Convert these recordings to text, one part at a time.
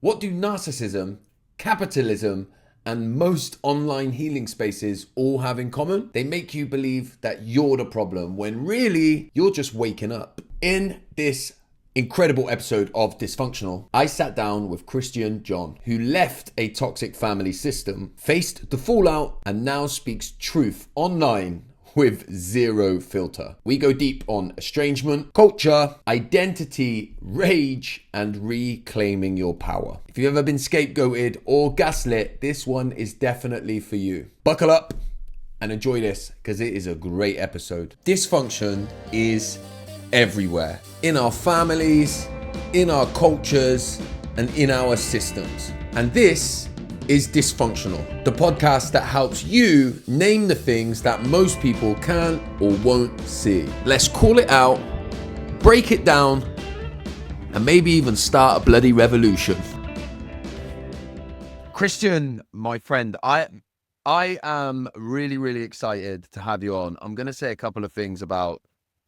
What do narcissism, capitalism, and most online healing spaces all have in common? They make you believe that you're the problem when really you're just waking up. In this incredible episode of Dysfunctional, I sat down with Christian John, who left a toxic family system, faced the fallout, and now speaks truth online with zero filter. We go deep on estrangement, culture, identity, rage, and reclaiming your power. If you've ever been scapegoated or gaslit, this one is definitely for you. Buckle up and enjoy this because it is a great episode. Dysfunction is everywhere. In our families, in our cultures, and in our systems. And this is Dysfunctional, the podcast that helps you name the things that most people can't or won't see. Let's call it out, break it down, and maybe even start a bloody revolution. Christian, my friend, I am really excited to have you on. I'm going to say a couple of things about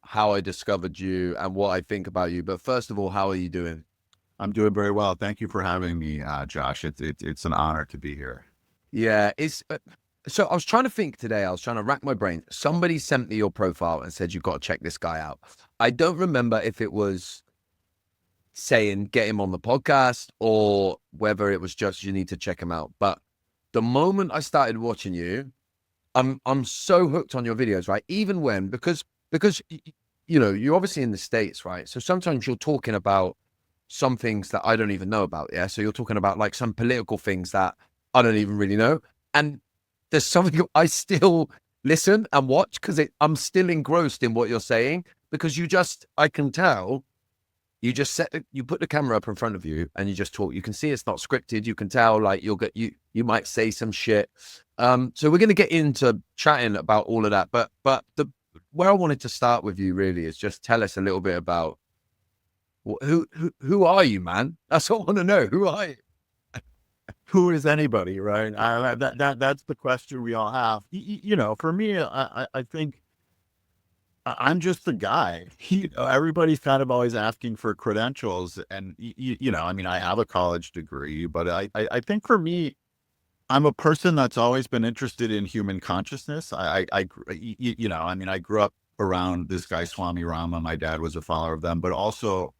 how I discovered you and what I think about you. But first of all, how are you doing? I'm doing very well. Thank you for having me, Josh. It's an honor to be here. Yeah, it's so I was trying to think today. I was trying to rack my brain. Somebody sent me your profile and said, you've got to check this guy out. I don't remember if it was saying get him on the podcast or whether it was just you need to check him out. But the moment I started watching you, I'm so hooked on your videos, right? Even when, because you know, you're obviously in the States, right? So sometimes you're talking about some things that I don't even know about. Yeah. So you're talking about like some political things that I don't even really know. And there's something I still listen and watch because I'm still engrossed in what you're saying because I can tell you just you put the camera up in front of you and you just talk. You can see it's not scripted. You can tell like you might say some shit. So we're going to get into chatting about all of that. But where I wanted to start with you really is just tell us a little bit about who are you, man? That's what I want to know. Who are you? Who is anybody, right? That's the question we all have. You know, for me, I think I'm just the guy. You know, everybody's kind of always asking for credentials, and you know, I mean, I have a college degree, but I think for me, I'm a person that's always been interested in human consciousness. You know, I mean, I grew up around this guy Swami Rama. My dad was a follower of them, but also,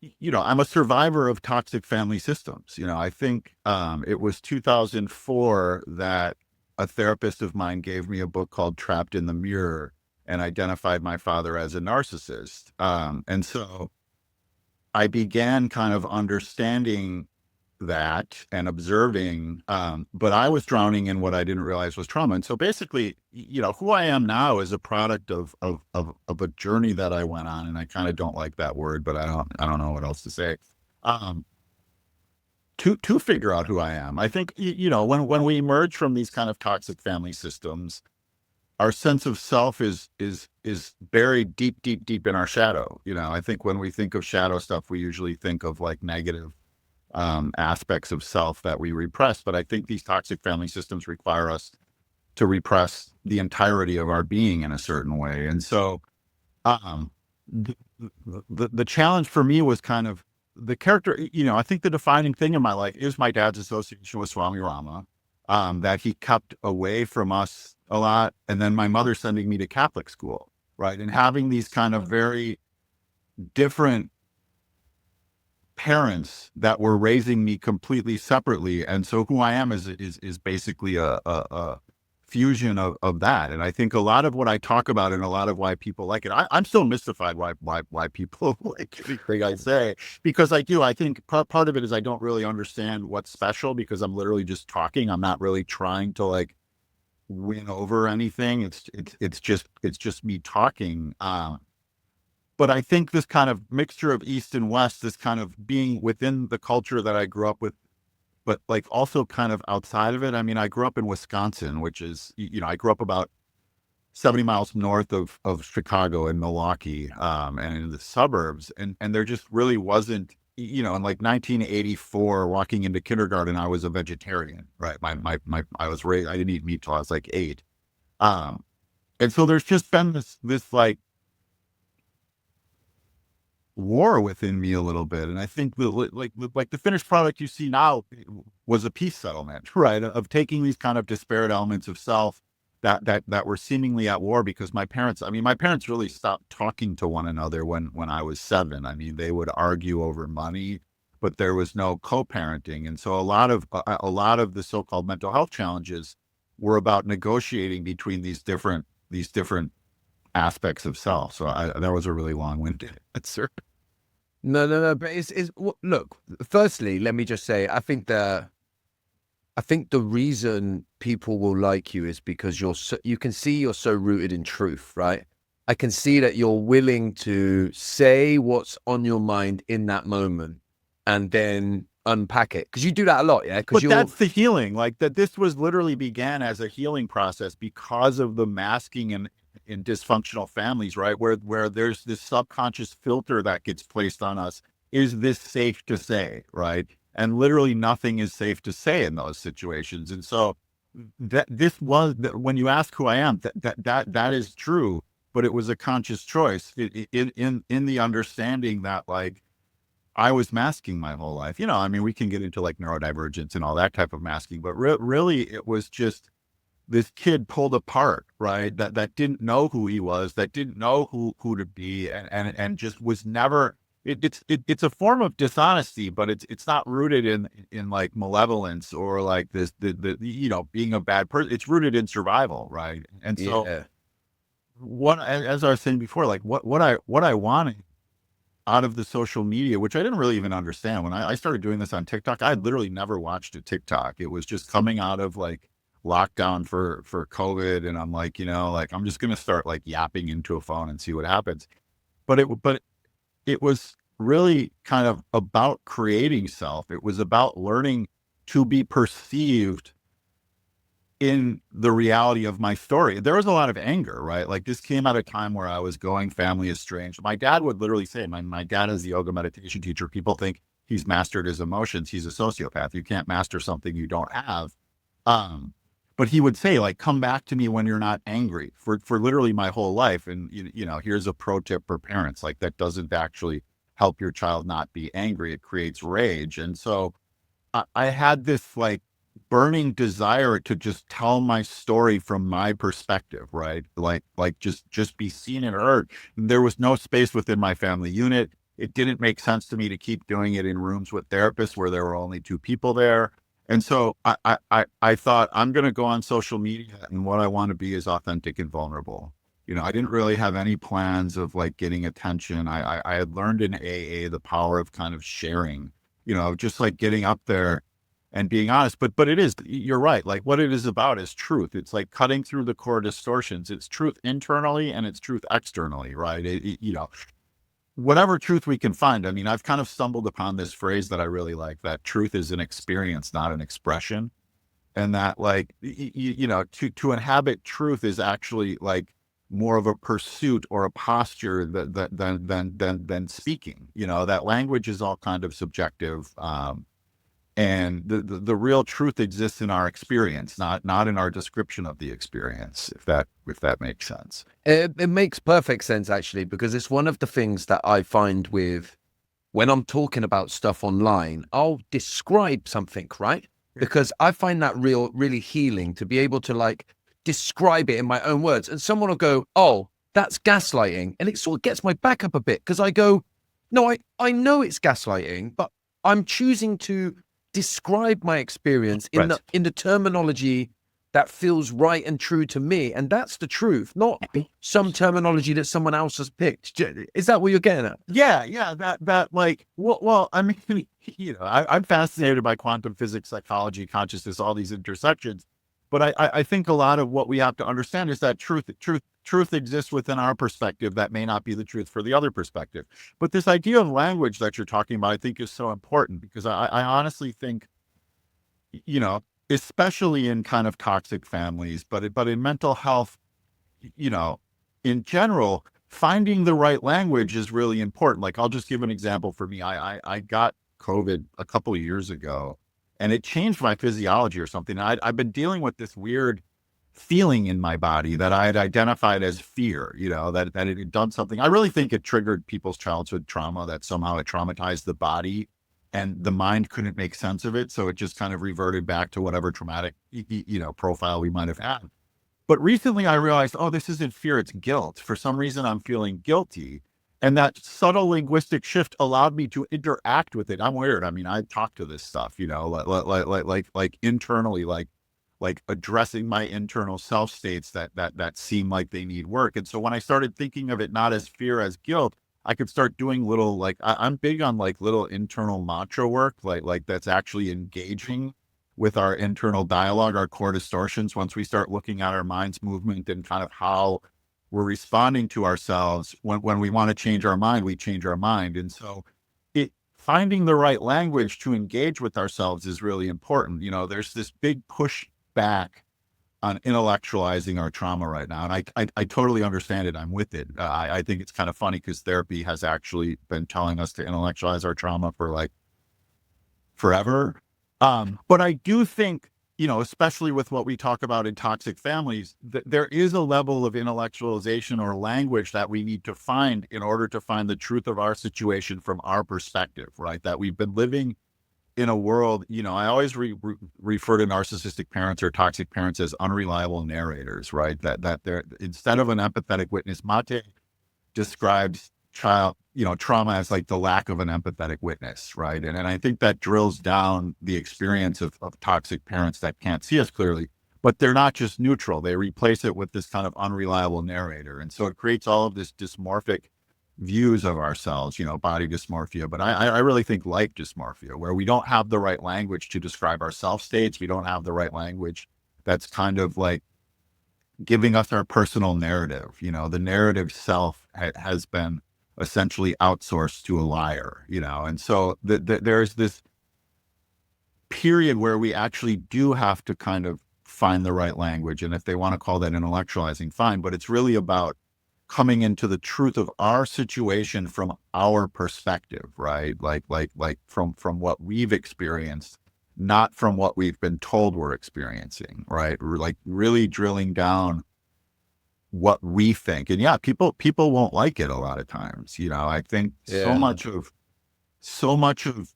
you know, I'm a survivor of toxic family systems. You know, I think it was 2004 that a therapist of mine gave me a book called Trapped in the Mirror and identified my father as a narcissist. And so I began kind of understanding that and observing, but I was drowning in what I didn't realize was trauma. And so basically, you know, who I am now is a product of a journey that I went on. And I kind of don't like that word, but I don't know what else to say. To figure out who I am. I think, you know, when we emerge from these kind of toxic family systems, our sense of self is buried deep in our shadow. You know, I think when we think of shadow stuff, we usually think of like negative aspects of self that we repress. But I think these toxic family systems require us to repress the entirety of our being in a certain way. And so the challenge for me was kind of the character. You know, I think the defining thing in my life is my dad's association with Swami Rama, that he kept away from us a lot. And then my mother sending me to Catholic school, right? And having these kind of very different parents that were raising me completely separately. And so who I am is basically a fusion of that. And I think a lot of what I talk about and a lot of why people like it, I'm still mystified why people like anything I say, because I think part of it is I don't really understand what's special because I'm literally just talking. I'm not really trying to like win over anything. It's just me talking. But I think this kind of mixture of East and West, this kind of being within the culture that I grew up with, but like also kind of outside of it. I mean, I grew up in Wisconsin, which is, you know, I grew up about 70 miles north of Chicago in Milwaukee, and in the suburbs. And there just really wasn't, you know, in like 1984, walking into kindergarten, I was a vegetarian, right? I was raised, I didn't eat meat till I was like 8. And so there's just been this like war within me a little bit. And I think like the finished product you see now was a peace settlement, right? Of taking these kind of disparate elements of self that were seemingly at war, because my parents, I mean, my parents really stopped talking to one another when I was 7. I mean, they would argue over money, but there was no co-parenting. And so a lot of the so-called mental health challenges were about negotiating between these different aspects of self. So that was a really long-winded answer. No. But look. Firstly, let me just say, I think the reason people will like you is because you can see you're so rooted in truth, right? I can see that you're willing to say what's on your mind in that moment and then unpack it, because you do that a lot, yeah. But that's the healing. Like that, this was literally began as a healing process because of the masking in dysfunctional families, right? Where there's this subconscious filter that gets placed on us. Is this safe to say, right? And literally nothing is safe to say in those situations. And so when you ask who I am, that is true, but it was a conscious choice in the understanding that like I was masking my whole life. You know, I mean, we can get into like neurodivergence and all that type of masking, but really it was just this kid pulled apart, right? That didn't know who he was, that didn't know who to be, and just was never. It's a form of dishonesty, but it's not rooted in like malevolence or like the you know, being a bad person. It's rooted in survival, right? And so Yeah. as I was saying before, like what I wanted out of the social media, which I didn't really even understand when I started doing this on TikTok. I had literally never watched a TikTok. It was just coming out of like lockdown for COVID, and I'm like, you know, like I'm just gonna start like yapping into a phone and see what happens. But it was really kind of about creating self. It was about learning to be perceived in the reality of my story. There was a lot of anger, right? Like this came at a time where I was going family estranged. My dad would literally say, my dad is the yoga meditation teacher. People think he's mastered his emotions. He's a sociopath. You can't master something you don't have. But he would say, like, come back to me when you're not angry for literally my whole life. And, you know, here's a pro tip for parents, like that doesn't actually help your child not be angry. It creates rage. And so I had this like burning desire to just tell my story from my perspective, right? Like just be seen and heard. There was no space within my family unit. It didn't make sense to me to keep doing it in rooms with therapists where there were only 2 people there. And so I thought I'm going to go on social media, and what I want to be is authentic and vulnerable. You know, I didn't really have any plans of like getting attention. I had learned in AA the power of kind of sharing, you know, just like getting up there and being honest. But it is, you're right. Like what it is about is truth. It's like cutting through the core distortions. It's truth internally and it's truth externally, right? You know, whatever truth we can find. I mean, I've kind of stumbled upon this phrase that I really like, that truth is an experience, not an expression. And that like, you know, to inhabit truth is actually like more of a pursuit or a posture than speaking. You know, that language is all kind of subjective. And the real truth exists in our experience, not in our description of the experience, if that makes sense. It makes perfect sense, actually, because it's one of the things that I find with when I'm talking about stuff online, I'll describe something, right? Because I find that really healing to be able to like describe it in my own words. And someone will go, oh, that's gaslighting. And it sort of gets my back up a bit because I go, no, I know it's gaslighting, but I'm choosing to describe my experience in Right. the terminology that feels right and true to me. And that's the truth, not some terminology that someone else has picked. Is that what you're getting at? Yeah. That like, well, I mean, you know, I'm fascinated by quantum physics, psychology, consciousness, all these intersections. But I think a lot of what we have to understand is that truth exists within our perspective that may not be the truth for the other perspective. But this idea of language that you're talking about, I think is so important because I honestly think, you know, especially in kind of toxic families, but in mental health, you know, in general, finding the right language is really important. Like, I'll just give an example for me. I got COVID a couple of years ago, and it changed my physiology or something. I've been dealing with this weird feeling in my body that I had identified as fear, that it had done something. I really think it triggered people's childhood trauma, that somehow it traumatized the body and the mind couldn't make sense of it. So it just kind of reverted back to whatever traumatic, profile we might have had. But recently I realized, oh, this isn't fear, it's guilt. For some reason, I'm feeling guilty. And that subtle linguistic shift allowed me to interact with it. I'm weird. I mean, I talk to this stuff, like internally, like addressing my internal self states that seem like they need work. And so when I started thinking of it not as fear, as guilt, I could start doing little, like I'm big on like little internal mantra work, like that's actually engaging with our internal dialogue, our core distortions. Once we start looking at our mind's movement and kind of how we're responding to ourselves, when we want to change our mind, we change our mind. And so finding the right language to engage with ourselves is really important. There's this big push back on intellectualizing our trauma right now. And I totally understand it. I'm with it. I think it's kind of funny because therapy has actually been telling us to intellectualize our trauma for like forever. But I do think, especially with what we talk about in toxic families, that there is a level of intellectualization or language that we need to find in order to find the truth of our situation from our perspective, right? That we've been living in a world, I always refer to narcissistic parents or toxic parents as unreliable narrators, right? That they're, instead of an empathetic witness, Mate describes trauma as like the lack of an empathetic witness, right? And I think that drills down the experience of toxic parents that can't see us clearly, but they're not just neutral. They replace it with this kind of unreliable narrator. And so it creates all of this dysmorphic views of ourselves, body dysmorphia, but I really think life dysmorphia, where we don't have the right language to describe our self states. We don't have the right language that's kind of like giving us our personal narrative. The narrative self has been essentially outsourced to a liar, and so there's this period where we actually do have to kind of find the right language. And if they want to call that intellectualizing, fine, but it's really about coming into the truth of our situation from our perspective, right? Like from what we've experienced, not from what we've been told we're experiencing, right? Like really drilling down what we think. And yeah, people won't like it a lot of times. I think so much of,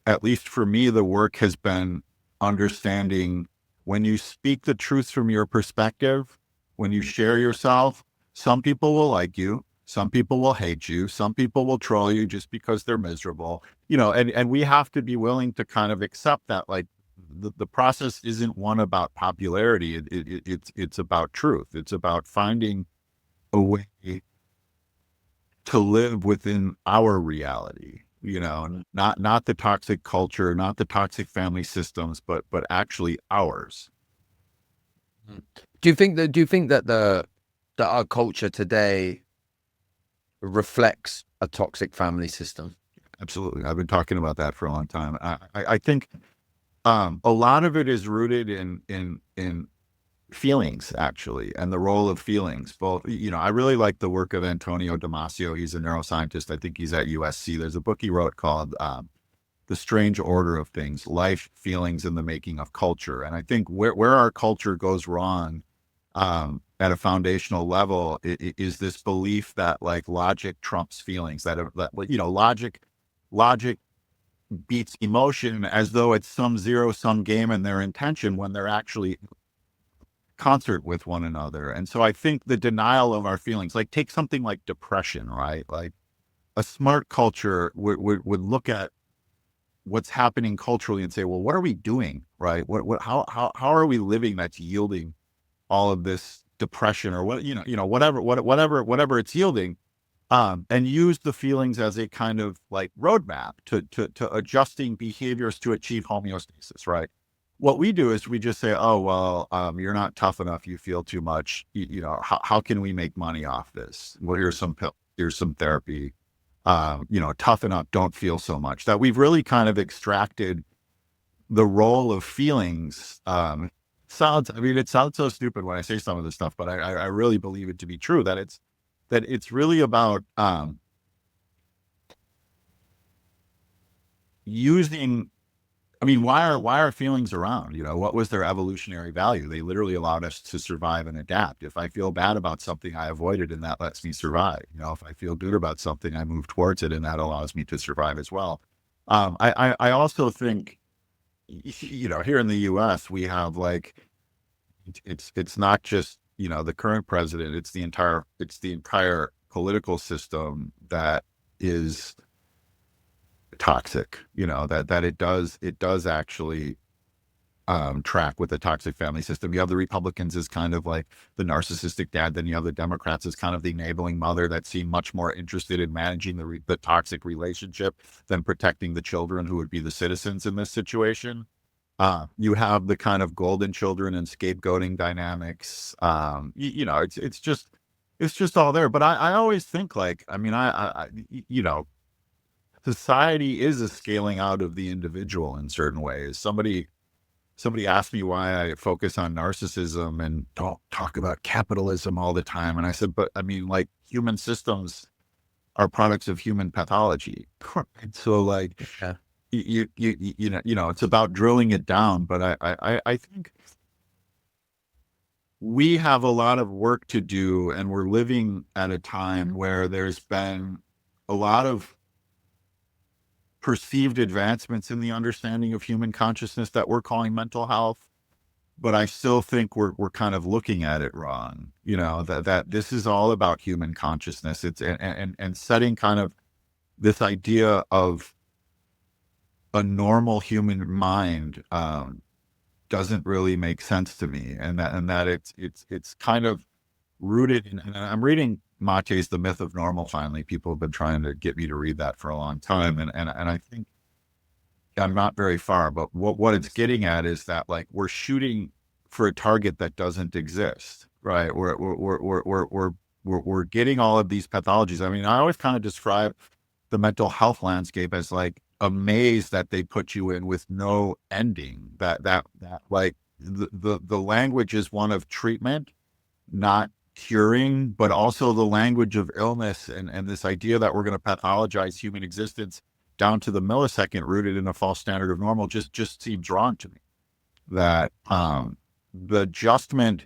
at least for me, the work has been understanding when you speak the truth from your perspective, when you share yourself, some people will like you, some people will hate you, some people will troll you just because they're miserable, and we have to be willing to kind of accept that, like, the process isn't one about popularity. It's about truth. It's about finding a way to live within our reality, not the toxic culture, not the toxic family systems, but actually ours. Do you think that that our culture today reflects a toxic family system? Absolutely. I've been talking about that for a long time. I think a lot of it is rooted in feelings, actually, and the role of feelings. Both, I really like the work of Antonio Damasio. He's a neuroscientist. I think he's at USC. There's a book he wrote called The Strange Order of Things: Life, Feelings, and the Making of Culture. And I think where our culture goes wrong at a foundational level is this belief that like logic trumps feelings, that logic beats emotion, as though it's some zero-sum game in their intention when they're actually concert with one another. And so I think the denial of our feelings, like take something like depression, right? Like a smart culture would look at what's happening culturally and say, well, what are we doing, right? How are we living that's yielding all of this depression, or whatever it's yielding, and use the feelings as a kind of like roadmap to adjusting behaviors to achieve homeostasis, right? What we do is we just say, oh, well, you're not tough enough. You feel too much. How can we make money off this? Well, here's some pills, here's some therapy. Toughen up, don't feel so much. That we've really kind of extracted the role of feelings. It sounds so stupid when I say some of this stuff, but I really believe it to be true, that it's really about using I mean, why are feelings around? You know, what was their evolutionary value? They literally allowed us to survive and adapt. If I feel bad about something, I avoid it, and that lets me survive. You know, if I feel good about something, I move towards it, and that allows me to survive as well. I also think, you know, here in the U.S. we have like it's not just, you know, the current president. It's the entire political system that is toxic. You know, that it does actually track with the toxic family system. You have the Republicans as kind of like the narcissistic dad, then you have the Democrats as kind of the enabling mother that seem much more interested in managing the toxic relationship than protecting the children who would be the citizens in this situation. You have the kind of golden children and scapegoating dynamics. You know, it's just all there. But I always think like, I mean, you know, society is a scaling out of the individual in certain ways. Somebody asked me why I focus on narcissism and don't talk about capitalism all the time. And I said, but I mean, like, human systems are products of human pathology. And so like, Yeah. you know, it's about drilling it down. But I think we have a lot of work to do, and we're living at a time where there's been a lot of perceived advancements in the understanding of human consciousness that we're calling mental health, but I still think we're kind of looking at it wrong. You know, that this is all about human consciousness. It's and setting kind of this idea of a normal human mind doesn't really make sense to me, and that it's kind of rooted in. And I'm reading Mate's The Myth of Normal finally. People have been trying to get me to read that for a long time, and I think I'm not very far. But what it's getting at is that like we're shooting for a target that doesn't exist, right? We're getting all of these pathologies. I mean, I always kind of describe the mental health landscape as like a maze that they put you in with no ending. That like the language is one of treatment, not curing, but also the language of illness and this idea that we're going to pathologize human existence down to the millisecond, rooted in a false standard of normal, just seems wrong to me. That the adjustment,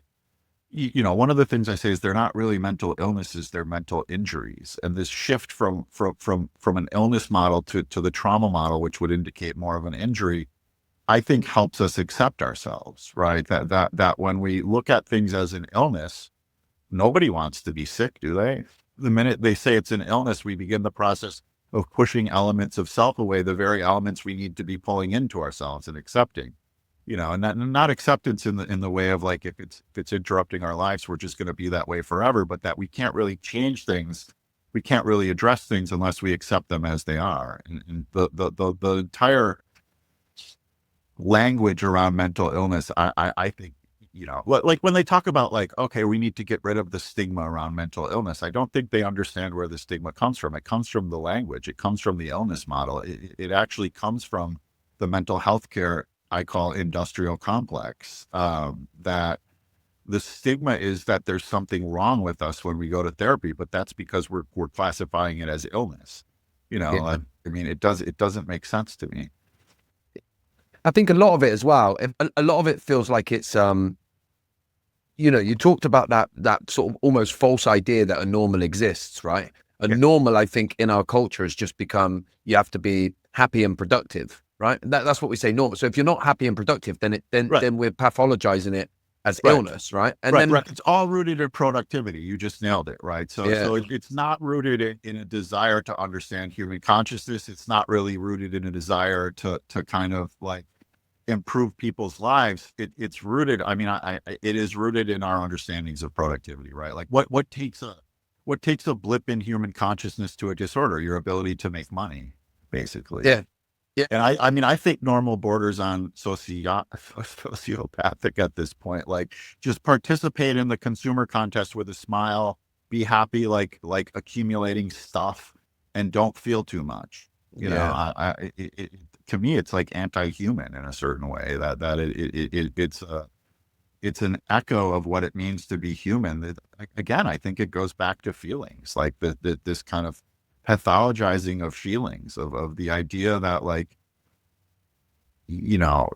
you know, one of the things I say is they're not really mental illnesses, they're mental injuries. And this shift from an illness model to the trauma model, which would indicate more of an injury, I think helps us accept ourselves, right? That when we look at things as an illness, nobody wants to be sick, do they? The minute they say it's an illness, we begin the process of pushing elements of self away, the very elements we need to be pulling into ourselves and accepting. You know, and not acceptance in the way of like, if it's interrupting our lives, we're just going to be that way forever, but that we can't really change things. We can't really address things unless we accept them as they are. And the entire language around mental illness, I think, you know, like when they talk about like, okay, we need to get rid of the stigma around mental illness, I don't think they understand where the stigma comes from. It comes from the language. It comes from the illness model. It actually comes from the mental health care I call industrial complex. That the stigma is that there's something wrong with us when we go to therapy, but that's because we're classifying it as illness. You know, Yeah. I mean, it doesn't make sense to me. I think a lot of it as well, a lot of it feels like it's, you know, you talked about that sort of almost false idea that a normal exists, right? A normal, I think, in our culture has just become, you have to be happy and productive, right? That's what we say normal. So if you're not happy and productive, then Right. then we're pathologizing it as Right. illness, right? And Right, then right. It's all rooted in productivity. You just nailed it, right? So, yeah, it's not rooted in a desire to understand human consciousness. It's not really rooted in a desire to kind of like improve people's lives. It's rooted. I mean, it is rooted in our understandings of productivity, right? Like what takes a blip in human consciousness to a disorder? Your ability to make money, basically. yeah, yeah, And I mean, I think normal borders on sociopathic at this point. Like, just participate in the consumer contest with a smile, be happy, like accumulating stuff, and don't feel too much. You know, yeah. to me, it's like anti-human in a certain way. It's an echo of what it means to be human. Again, I think it goes back to feelings, like this kind of pathologizing of feelings, of the idea that like you know,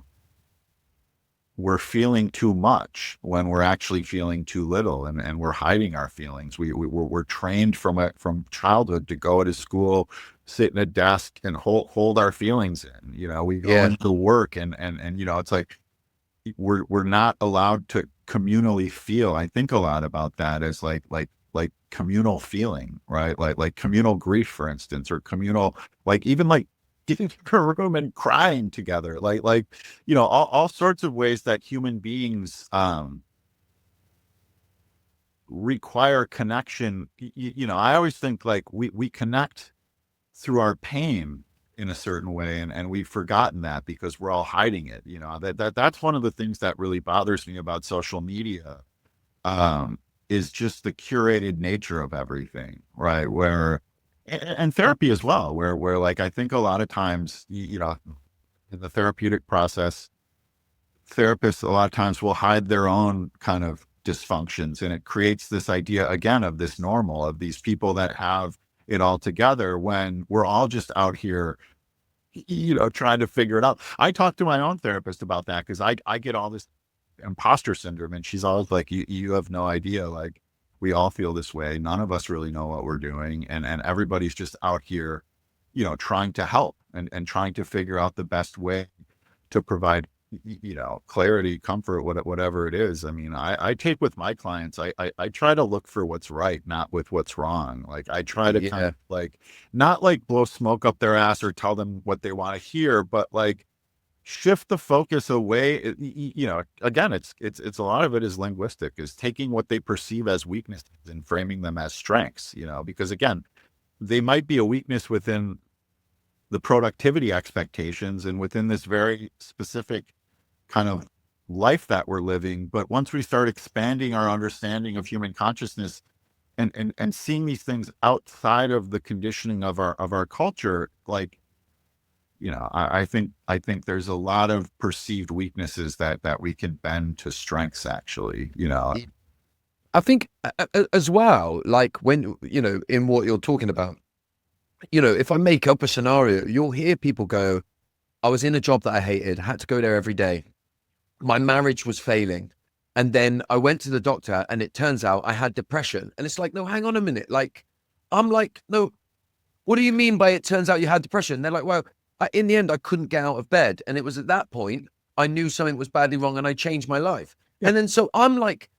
we're feeling too much when we're actually feeling too little, and we're hiding our feelings. We're trained from childhood to go to school, sit in a desk and hold our feelings in. We go Yeah. into work and it's like we're not allowed to communally feel. I think a lot about that as like communal feeling, right? Like communal grief, for instance, or communal, like even like getting to a room and crying together, all sorts of ways that human beings require connection. I always think like we connect through our pain in a certain way, and we've forgotten that because we're all hiding it. That's one of the things that really bothers me about social media, is just the curated nature of everything, right? And therapy as well, where like I think a lot of times, in the therapeutic process, therapists a lot of times will hide their own kind of dysfunctions, and it creates this idea again of this normal, of these people that have it all together, when we're all just out here, trying to figure it out. I talk to my own therapist about that because I get all this imposter syndrome, and she's always like, you have no idea, like we all feel this way, none of us really know what we're doing, and everybody's just out here, trying to help and trying to figure out the best way to provide, clarity, comfort, whatever it is. I mean, I take with my clients, I try to look for what's right, not with what's wrong. Like I try to kind Yeah. of like, not like blow smoke up their ass or tell them what they want to hear, but like shift the focus away. Again, it's a lot of it is linguistic, is taking what they perceive as weaknesses and framing them as strengths, because again, they might be a weakness within the productivity expectations and within this very specific kind of life that we're living. But once we start expanding our understanding of human consciousness and seeing these things outside of the conditioning of our culture, like, I think there's a lot of perceived weaknesses that we can bend to strengths, actually. I think as well, like when, in what you're talking about, if I make up a scenario, you'll hear people go, I was in a job that I hated, had to go there every day. My marriage was failing. And then I went to the doctor and it turns out I had depression. And it's like, no, hang on a minute. Like, I'm like, no, what do you mean by it turns out you had depression? And they're like, well, in the end, I couldn't get out of bed. And it was at that point, I knew something was badly wrong and I changed my life. Yeah. And then so I'm like,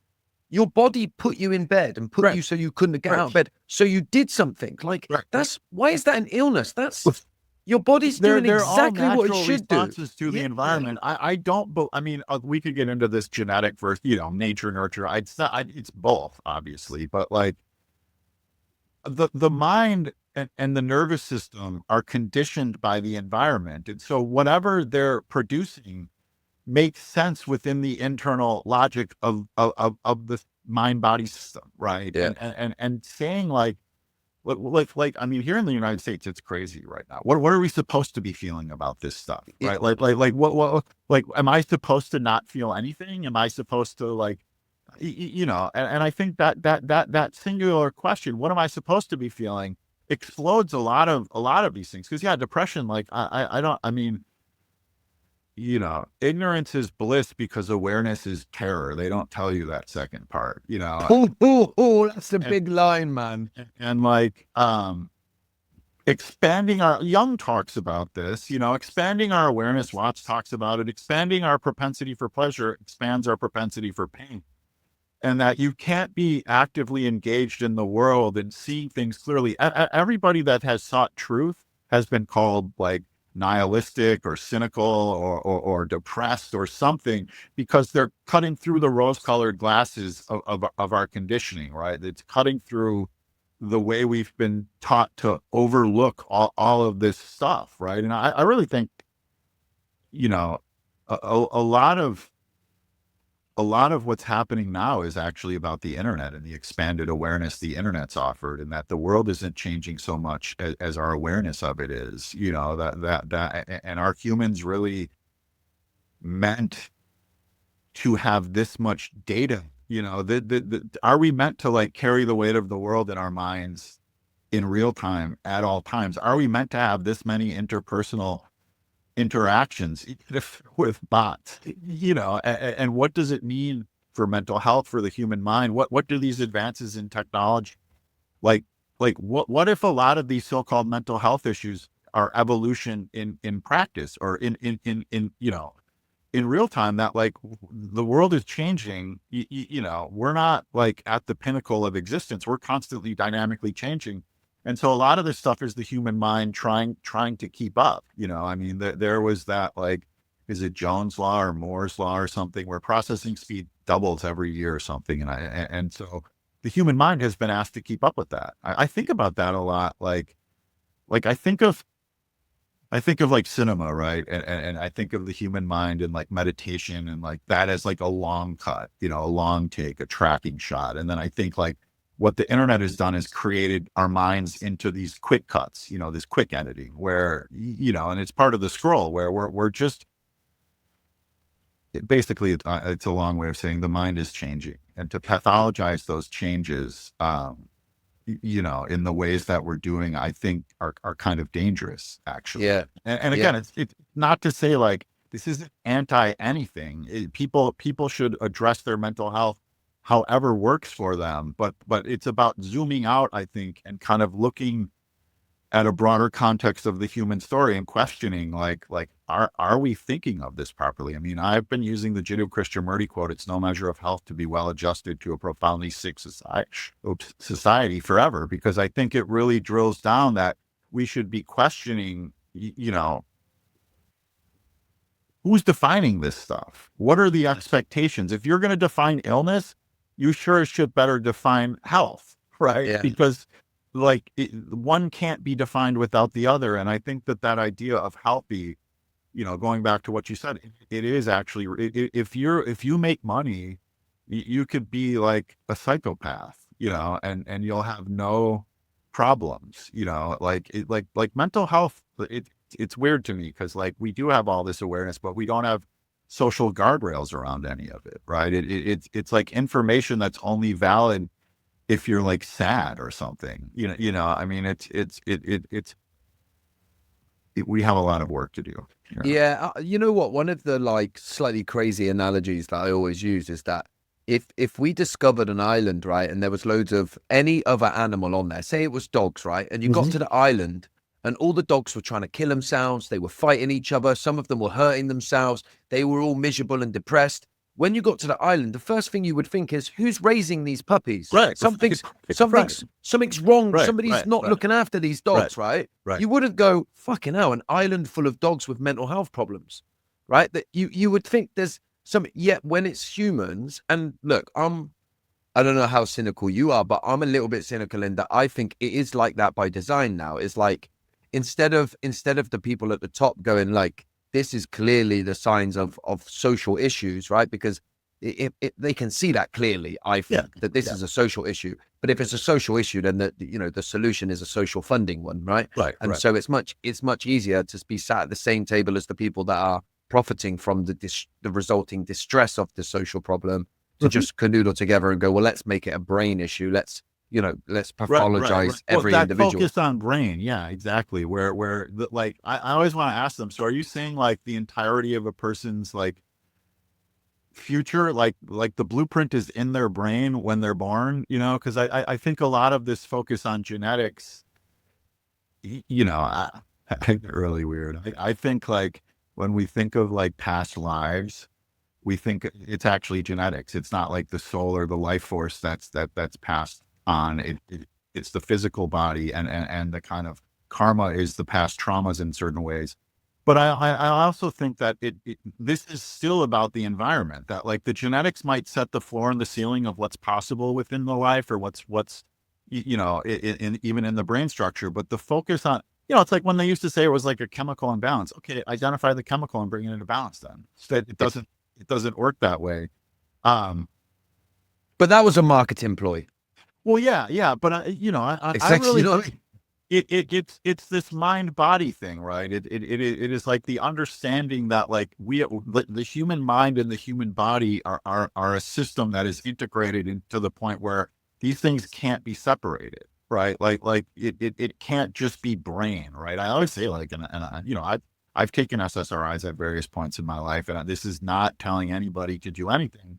your body put you in bed and put Right. you so you couldn't get Right. out of bed. So you did something. Like, Right. why is that an illness? That's your body's doing They're exactly all what it natural should do. responses to the environment. I don't, I mean, we could get into this genetic versus, nature, nurture. It's both, obviously, but like the mind and the nervous system are conditioned by the environment. And so whatever they're producing makes sense within the internal logic of the mind body system. Right. Yeah. And saying like, I mean, here in the United States, it's crazy right now. What are we supposed to be feeling about this stuff? Right. Like what, like, am I supposed to not feel anything? Am I supposed to like, and I think that singular question, what am I supposed to be feeling, explodes a lot of these things. Cause yeah, depression, like I don't, I mean, ignorance is bliss because awareness is terror. They don't tell you that second part, Oh, that's a big line, man. and like, expanding our Young talks about this, expanding our awareness. Watts talks about it. Expanding our propensity for pleasure expands our propensity for pain. And that you can't be actively engaged in the world and seeing things clearly. Everybody that has sought truth has been called like nihilistic or cynical or depressed or something, because they're cutting through the rose-colored glasses of our conditioning, right? It's cutting through the way we've been taught to overlook all of this stuff, right? And I really think, a lot of what's happening now is actually about the internet and the expanded awareness the internet's offered, and that the world isn't changing so much as our awareness of it is, and are humans really meant to have this much data? Are we meant to like carry the weight of the world in our minds in real time at all times? Are we meant to have this many interpersonal interactions with bots, and what does it mean for mental health, for the human mind? What do these advances in technology, like, what if a lot of these so-called mental health issues are evolution in practice, or in real time, that like the world is changing, we're not like at the pinnacle of existence. We're constantly dynamically changing. And so a lot of this stuff is the human mind trying to keep up. I mean, there was that, like, is it Jones law or Moore's law or something, where processing speed doubles every year or something. And so the human mind has been asked to keep up with that. I think about that a lot. Like I think of like cinema, right? And I think of the human mind and like meditation and like that as like a long cut, a long take, a tracking shot. And then I think like what the internet has done is created our minds into these quick cuts, this quick editing where, and it's part of the scroll where we're just basically, it's a long way of saying the mind is changing, and to pathologize those changes, in the ways that we're doing, I think are kind of dangerous, actually. Yeah. And again, it's not to say like this isn't anti anything. People should address their mental health however works for them, but it's about zooming out, I think, and kind of looking at a broader context of the human story and questioning like are we thinking of this properly? I mean, I've been using the Jiddu Krishnamurti quote, "It's no measure of health to be well adjusted to a profoundly sick society forever," because I think it really drills down that we should be questioning, who's defining this stuff? What are the expectations? If you're going to define illness, you sure should better define health, right? Yeah. Because like one can't be defined without the other. And I think that idea of healthy, going back to what you said, it is actually, if you make money, you could be like a psychopath, and you'll have no problems, like mental health. It's weird to me because like we do have all this awareness, but we don't have social guardrails around any of it, right? It's like information that's only valid if you're like sad or something, I mean, we have a lot of work to do. Yeah. You know what? One of the like slightly crazy analogies that I always use is that if we discovered an island, right, and there was loads of any other animal on there, say it was dogs, right, and you got to the island and all the dogs were trying to kill themselves, they were fighting each other, some of them were hurting themselves, they were all miserable and depressed. When you got to the island, the first thing you would think is, who's raising these puppies? Right. Something's wrong. Right. Somebody's not looking after these dogs, right? Right. You wouldn't go, fucking hell, an island full of dogs with mental health problems, right? That you would think there's some, yet when it's humans, and look, I don't know how cynical you are, but I'm a little bit cynical in that I think it is like that by design now. It's like, instead of the people at the top going like, this is clearly the signs of social issues, right? Because they can see that clearly, I think, that this is a social issue. But if it's a social issue, then the solution is a social funding one, right? Right. And so it's much easier to be sat at the same table as the people that are profiting from the resulting distress of the social problem to just canoodle together and go, well, let's make it a brain issue. Let's pathologize every individual. Focus on brain. Yeah, exactly. Where like, I always want to ask them, so are you saying like the entirety of a person's like future, like the blueprint is in their brain when they're born, because I think a lot of this focus on genetics, I think they're really weird. I think like when we think of like past lives, we think it's actually genetics. It's not like the soul or the life force that's passed on. It's the physical body, and the kind of karma is the past traumas in certain ways. But I also think that this is still about the environment, that like the genetics might set the floor and the ceiling of what's possible within the life, or what's even in the brain structure. But the focus on, it's like when they used to say it was like a chemical imbalance. Okay, identify the chemical and bring it into balance then. So it doesn't work that way. But that was a marketing ploy. Well, yeah, but I really, what I mean? It's this mind body thing, right? It is like the understanding that like the human mind and the human body are a system that is integrated into the point where these things can't be separated, right? Like it can't just be brain, right? I always say like, and I I've taken SSRIs at various points in my life, and this is not telling anybody to do anything.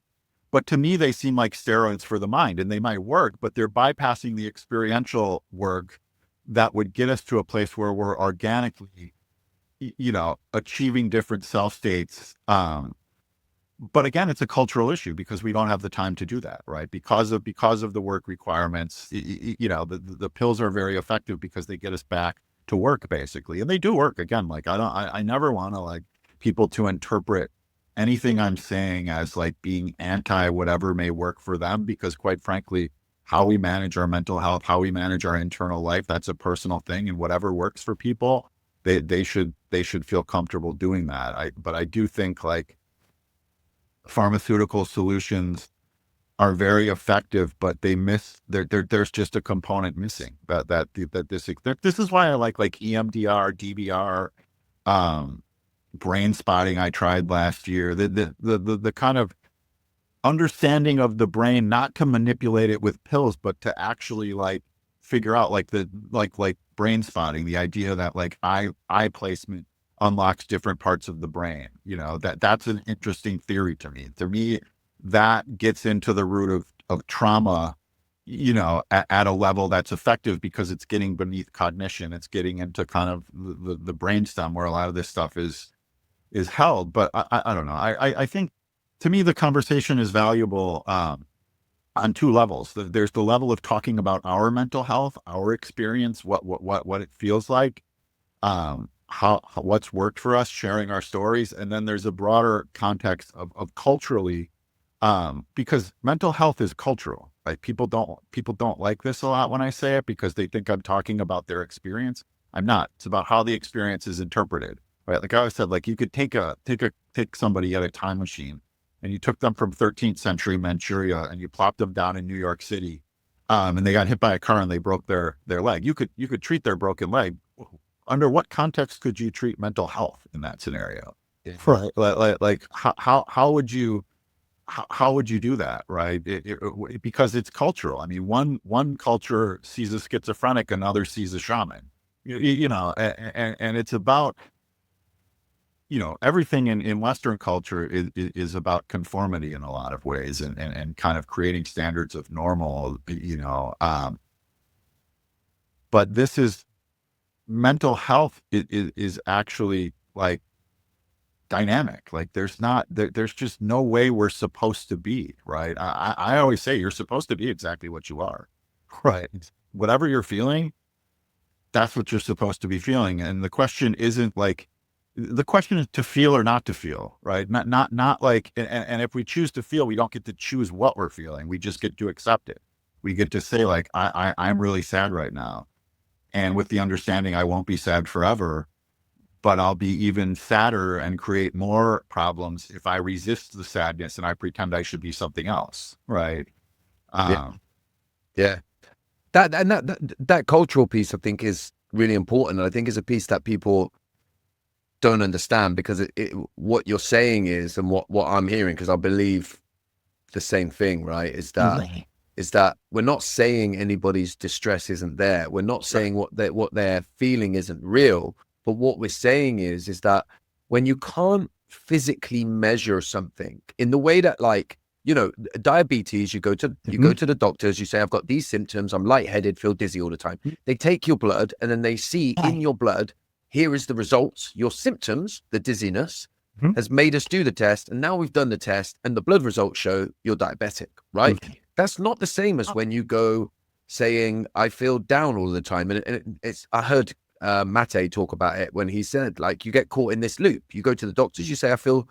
But to me, they seem like steroids for the mind, and they might work, but they're bypassing the experiential work that would get us to a place where we're organically, achieving different self states. But again, it's a cultural issue because we don't have the time to do that, right? Because of the work requirements, the pills are very effective because they get us back to work basically, and they do work. Again, like I never want to like people to interpret anything I'm saying as like being anti whatever may work for them, because quite frankly, how we manage our mental health, how we manage our internal life, that's a personal thing, and whatever works for people, they should feel comfortable doing that. But I do think like pharmaceutical solutions are very effective, but they miss there's just a component missing this is why I like EMDR, DBR, brain spotting I tried last year, the kind of understanding of the brain, not to manipulate it with pills, but to actually like figure out like brain spotting, the idea that like eye placement unlocks different parts of the brain. That's an interesting theory to me. To me, that gets into the root of trauma, at a level that's effective because it's getting beneath cognition. It's getting into kind of the brainstem where a lot of this stuff is held. But I don't know. I think to me, the conversation is valuable on two levels. There's the level of talking about our mental health, our experience, what it feels like, what's worked for us, sharing our stories. And then there's a broader context of culturally, because mental health is cultural, right? People don't like this a lot when I say it because they think I'm talking about their experience. I'm not. It's about how the experience is interpreted, right? Like I always said, like you could take somebody at a time machine and you took them from 13th century Manchuria and you plopped them down in New York City, and they got hit by a car and they broke their leg. You could treat their broken leg. Under what context could you treat mental health in that scenario? Yeah. Right. Like how would you do that? Right. Because it's cultural. I mean, one culture sees a schizophrenic, another sees a shaman, and it's about, everything in Western culture is about conformity in a lot of ways and kind of creating standards of normal, but this is, mental health is actually like dynamic. Like there's just no way we're supposed to be, right? I always say you're supposed to be exactly what you are, right? Whatever you're feeling, that's what you're supposed to be feeling. And the question is to feel or not to feel, right? Not like, and if we choose to feel, we don't get to choose what we're feeling. We just get to accept it. We get to say like, I'm really sad right now. And with the understanding I won't be sad forever, but I'll be even sadder and create more problems if I resist the sadness and I pretend I should be something else, right? Yeah. That cultural piece, I think, is really important. And I think is a piece that people don't understand, because what you're saying is, and what I'm hearing, because I believe the same thing, right? Is that we're not saying anybody's distress isn't there. We're not saying what they're feeling isn't real. But what we're saying is that when you can't physically measure something in the way that, like, diabetes, you go to the doctors, you say, I've got these symptoms, I'm lightheaded, feel dizzy all the time. They take your blood and then they see in your blood, here is the results. Your symptoms, the dizziness, has made us do the test. And now we've done the test and the blood results show you're diabetic, right? That's not the same as when you go saying, I feel down all the time. And I heard Mate talk about it when he said, like, you get caught in this loop. You go to the doctors, you say, I feel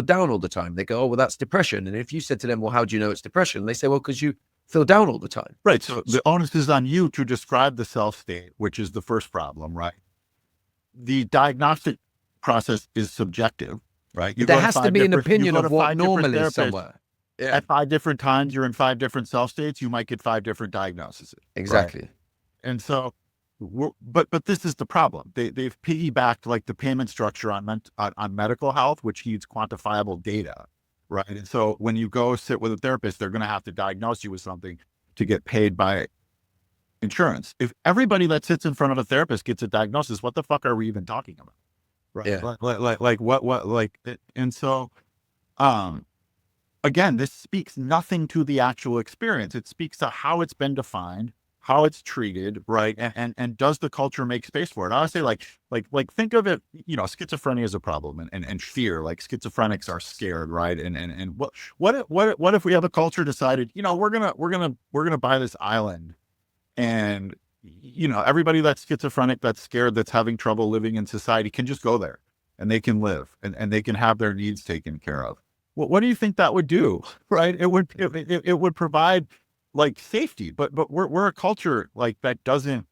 down all the time. They go, oh, well, that's depression. And if you said to them, well, how do you know it's depression? They say, well, because you feel down all the time. Right. So the onus is on you to describe the self state, which is the first problem, right? The diagnostic process is subjective, right? There has to be an opinion of what normal is somewhere. Yeah. At 5 different times, you're in 5 different self states, you might get 5 different diagnoses. Exactly. Right? And so, but this is the problem. They've piggybacked like the payment structure on medical health, which needs quantifiable data, right? And so when you go sit with a therapist, they're going to have to diagnose you with something to get paid by insurance. If everybody that sits in front of a therapist gets a diagnosis, what the fuck are we even talking about? right? Yeah. And so, um, again, this speaks nothing to the actual experience. It speaks to how it's been defined, how it's treated, right? And does the culture make space for it? I would say think of it, schizophrenia is a problem, and fear, like schizophrenics are scared, right? And what if we have a culture decided, we're gonna buy this island, and everybody that's schizophrenic, that's scared, that's having trouble living in society can just go there, and they can live, and they can have their needs taken care of. What do you think that would do? Right? It would provide like safety, but we're a culture like that doesn't,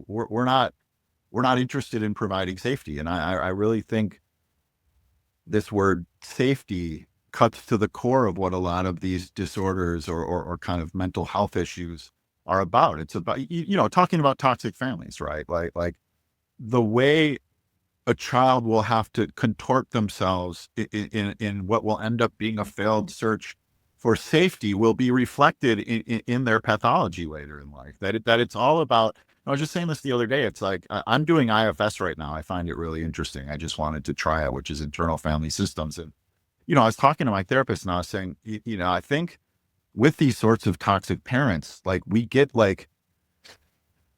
we're not interested in providing safety. And I really think this word safety cuts to the core of what a lot of these disorders or kind of mental health issues are about. It's about, talking about toxic families, right? Like the way a child will have to contort themselves in what will end up being a failed search for safety will be reflected in their pathology later in life. That it's all about. I was just saying this the other day. It's like I'm doing IFS right now. I find it really interesting. I just wanted to try it, which is internal family systems. And I was talking to my therapist, and I was saying, I think with these sorts of toxic parents, like we get like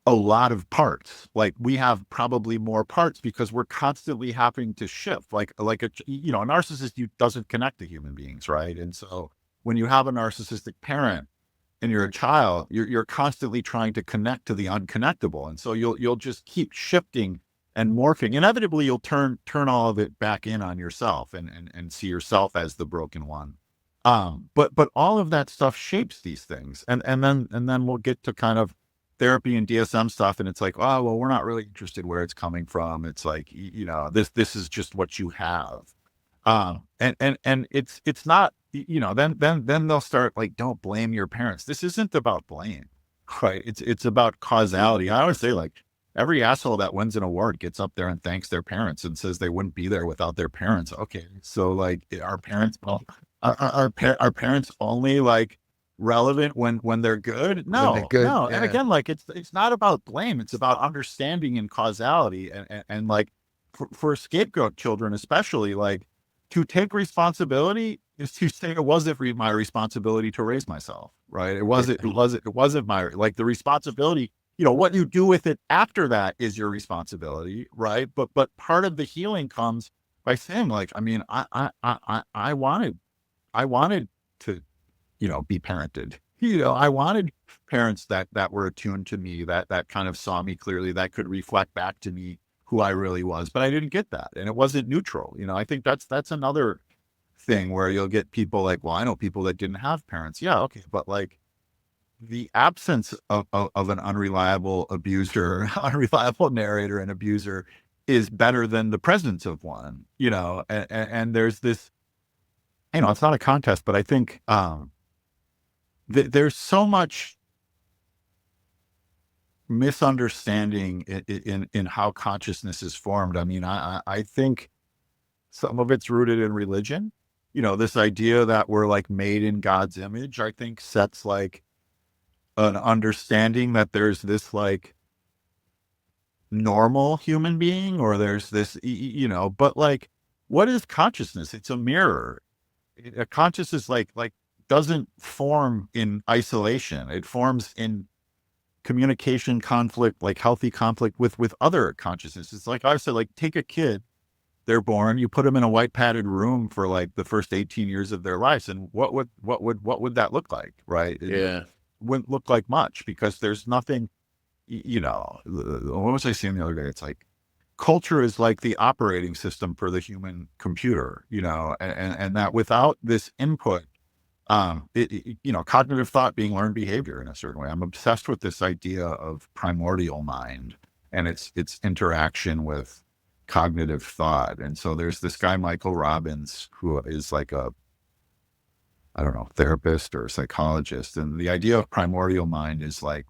a lot of parts. Like we have probably more parts because we're constantly having to shift. Like a narcissist doesn't connect to human beings, right? And so when you have a narcissistic parent and you're a child, you're constantly trying to connect to the unconnectable, and so you'll just keep shifting and morphing. Inevitably, you'll turn all of it back in on yourself and see yourself as the broken one. But all of that stuff shapes these things, and then we'll get to kind of therapy and DSM stuff, and it's like, oh well, we're not really interested where it's coming from. It's like, this is just what you have, and it's not, then they'll start like, don't blame your parents. This isn't about blame, right? It's about causality. I always say, like, every asshole that wins an award gets up there and thanks their parents and says they wouldn't be there without their parents. Okay, so like, our parents, our parents only like relevant when they're good? When they're No, good, no. And yeah. again, like, it's not about blame. It's about understanding and causality, and like for scapegoat children, especially, like, to take responsibility is to say it wasn't my responsibility to raise myself, right? It wasn't my, like, the responsibility. What you do with it after that is your responsibility, right? But part of the healing comes by saying, like, I mean, I wanted to, be parented. I wanted parents that were attuned to me, that kind of saw me clearly, that could reflect back to me who I really was, but I didn't get that. And it wasn't neutral. I think that's another thing where you'll get people like, well, I know people that didn't have parents. Yeah. Okay. But like, the absence of an unreliable abuser, unreliable narrator and abuser is better than the presence of one, and there's this, it's not a contest, but I think, there's so much misunderstanding in how consciousness is formed. I mean, I think some of it's rooted in religion. This idea that we're like made in God's image, I think sets like an understanding that there's this like normal human being, or there's this, but like, what is consciousness? It's a mirror. A consciousness like doesn't form in isolation. It forms in communication, conflict, like healthy conflict with other consciousness. It's like I said, like, take a kid, they're born, you put them in a white padded room for like the first 18 years of their lives, and what would that look like, right? Yeah. Wouldn't look like much, because there's nothing, what was I saying the other day? It's like, culture is like the operating system for the human computer, and that without this input, cognitive thought being learned behavior in a certain way. I'm obsessed with this idea of primordial mind and its interaction with cognitive thought. And so there's this guy, Michael Robbins, who is like I don't know, therapist or psychologist. And the idea of primordial mind is like,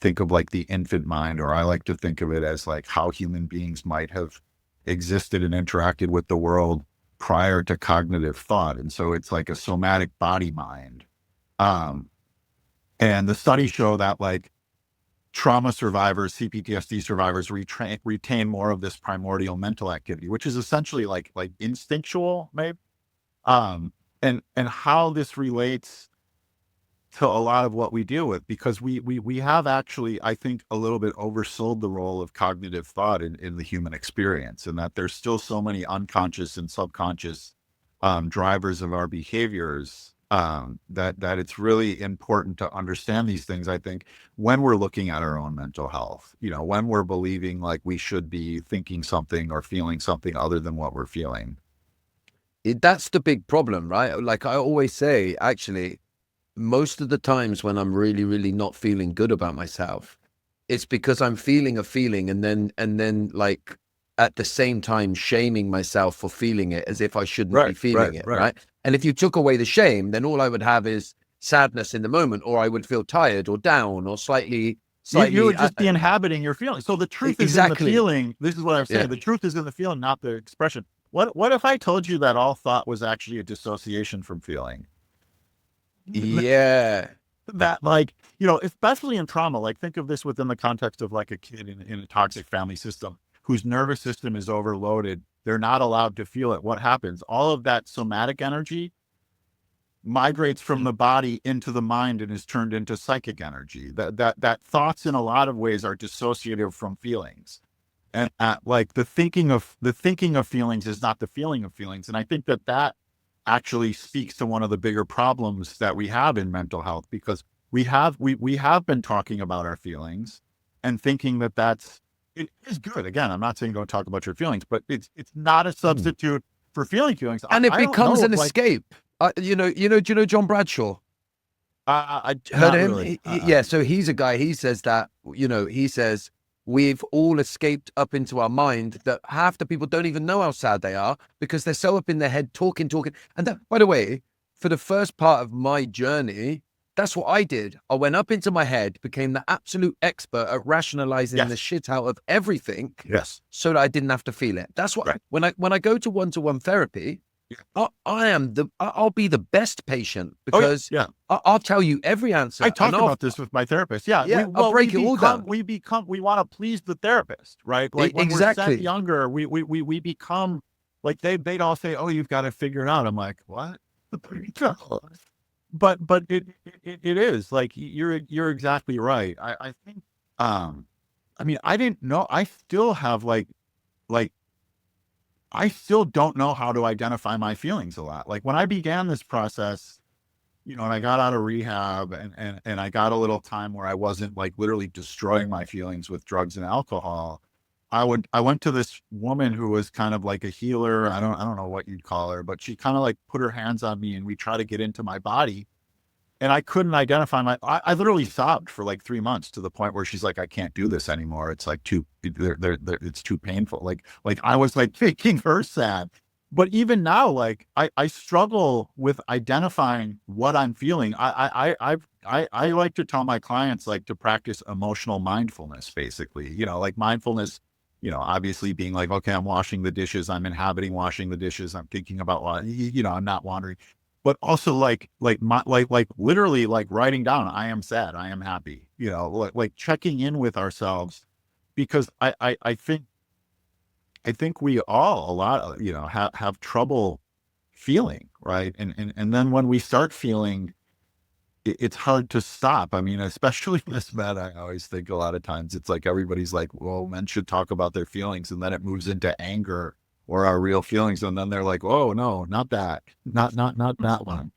think of like the infant mind, or I like to think of it as like how human beings might have existed and interacted with the world prior to cognitive thought. And so it's like a somatic body mind. And the studies show that like trauma survivors, CPTSD survivors retain more of this primordial mental activity, which is essentially like instinctual, maybe. And how this relates to a lot of what we deal with, because we have actually, I think, a little bit oversold the role of cognitive thought in the human experience, and that there's still so many unconscious and subconscious drivers of our behaviors, that it's really important to understand these things, I think, when we're looking at our own mental health, when we're believing like we should be thinking something or feeling something other than what we're feeling. That's the big problem, right? Like I always say, actually, most of the times when I'm really, really not feeling good about myself, it's because I'm feeling a feeling and then like at the same time shaming myself for feeling it as if I shouldn't be feeling it, right? And if you took away the shame, then all I would have is sadness in the moment, or I would feel tired or down or slightly. You would just be inhabiting your feeling. So the truth is in the feeling. This is what I'm saying. Yeah. The truth is in the feeling, not the expression. What if I told you that all thought was actually a dissociation from feeling? Yeah. That, like, especially in trauma, like think of this within the context of like a kid in a toxic family system whose nervous system is overloaded. They're not allowed to feel it. What happens? All of that somatic energy migrates from the body into the mind and is turned into psychic energy. That thoughts in a lot of ways are dissociative from feelings. And like the thinking of feelings is not the feeling of feelings. And I think that actually speaks to one of the bigger problems that we have in mental health, because we have been talking about our feelings and thinking that it is good. Again, I'm not saying don't talk about your feelings, but it's not a substitute for feeling feelings. And it becomes an escape. Do you know John Bradshaw? I heard him. Really. Yeah. So he's a guy. He says that, he says, we've all escaped up into our mind, that half the people don't even know how sad they are because they're so up in their head talking. And that, by the way, for the first part of my journey, that's what I did. I went up into my head, became the absolute expert at rationalizing the shit out of everything. Yes. So that I didn't have to feel it. That's what, when I go to one-to-one therapy, I'll be the best patient, because I'll tell you every answer. I talk about this with my therapist. I'll break it all down. We want to please the therapist, right? Like when we're set younger, we become like they'd all say, "Oh, you've got to figure it out." I'm like, "What?" But it is like you're exactly right. I think I mean, I didn't know. I still have like I still don't know how to identify my feelings a lot. Like when I began this process, and I got out of rehab and I got a little time where I wasn't like literally destroying my feelings with drugs and alcohol. I went to this woman who was kind of like a healer. I don't know what you'd call her, but she kind of like put her hands on me and we tried to get into my body. And I couldn't identify I literally sobbed for like 3 months, to the point where she's like, "I can't do this anymore. It's like it's too painful." Like I was like making her sad. But even now, like I struggle with identifying what I'm feeling. I like to tell my clients like to practice emotional mindfulness, basically, like mindfulness, obviously being like, okay, I'm washing the dishes. I'm inhabiting washing the dishes. I'm thinking about what, I'm not wandering. But also like literally like writing down, I am sad, I am happy, like checking in with ourselves, because I think we all a lot, have trouble feeling, right? And then when we start feeling, it's hard to stop. I mean, especially as men, I always think a lot of times it's like everybody's like, well, men should talk about their feelings, and then it moves into anger or our real feelings, and then they're like, "Oh no, not that, not that one."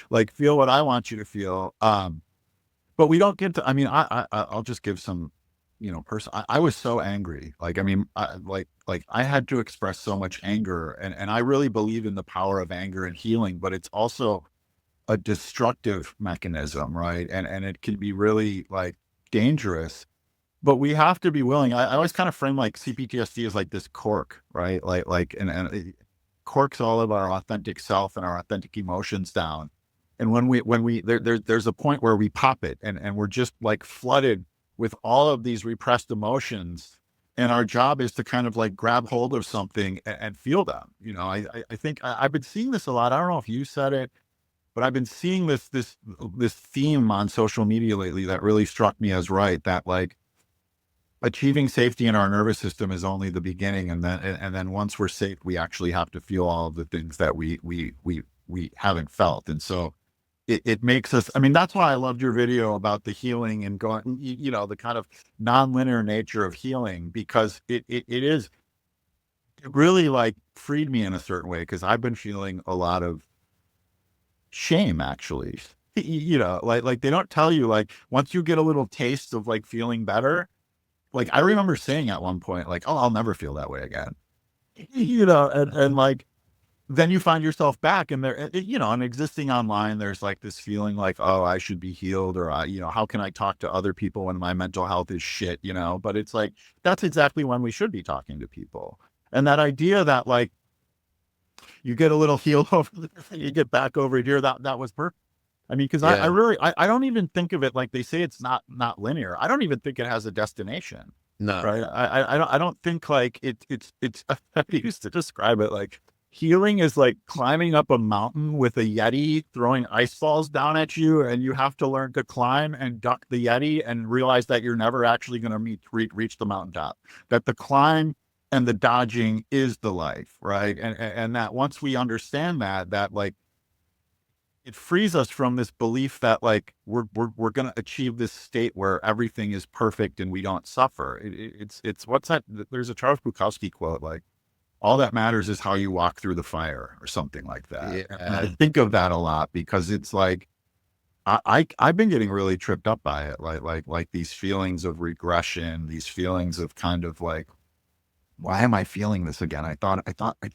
Like feel what I want you to feel. But we don't get to. I mean, I'll just give some, person. I was so angry. Like, I mean, I had to express so much anger, and I really believe in the power of anger and healing, but it's also a destructive mechanism, right? And it can be really like dangerous. But we have to be willing. I always kind of frame like CPTSD as like this cork, right? And it corks all of our authentic self and our authentic emotions down. And there's a point where we pop it, and we're just like flooded with all of these repressed emotions. And our job is to kind of like grab hold of something and feel them. I think I've been seeing this a lot. I don't know if you said it, But I've been seeing this theme on social media lately that really struck me as right, that like achieving safety in our nervous system is only the beginning, and then once we're safe, we actually have to feel all of the things that we haven't felt. And so it makes us, I mean, that's why I loved your video about the healing and going, the kind of nonlinear nature of healing, because it really like freed me in a certain way, because I've been feeling a lot of shame, actually. Like they don't tell you, like, once you get a little taste of like feeling better, like I remember saying at one point, like, oh, I'll never feel that way again, and like, then you find yourself back and there, and existing online, there's like this feeling like, oh, I should be healed, or how can I talk to other people when my mental health is shit, but it's like, that's exactly when we should be talking to people. And that idea that like, you get a little healed over, you get back over here, that was perfect. I mean, because I really, I don't even think of it like they say it's not linear. I don't even think it has a destination. No. Right. I don't think like it's I used to describe it like healing is like climbing up a mountain with a Yeti throwing ice balls down at you, and you have to learn to climb and duck the Yeti and realize that you're never actually going to reach the mountaintop, that the climb and the dodging is the life. Right. And that once we understand that like, it frees us from this belief that like we're going to achieve this state where everything is perfect and we don't suffer. It's what's that? There's a Charles Bukowski quote, like, all that matters is how you walk through the fire, or something like that. Yeah. And I think of that a lot, because it's like, I've been getting really tripped up by it. Like these feelings of regression, these feelings of kind of like, why am I feeling this again? I thought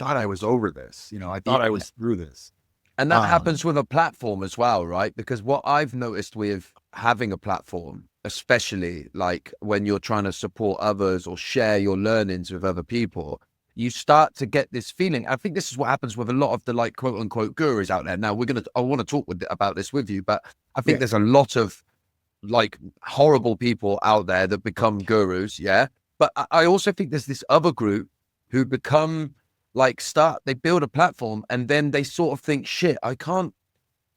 I was over this. I thought I was through this. And that happens with a platform as well, right? Because what I've noticed with having a platform, especially like when you're trying to support others or share your learnings with other people, you start to get this feeling. I think this is what happens with a lot of the like quote unquote gurus out there. Now I want to talk about this with you, but I think there's a lot of like horrible people out there that become gurus. Yeah. But I also think there's this other group who become like they build a platform, and then they sort of think, shit, I can't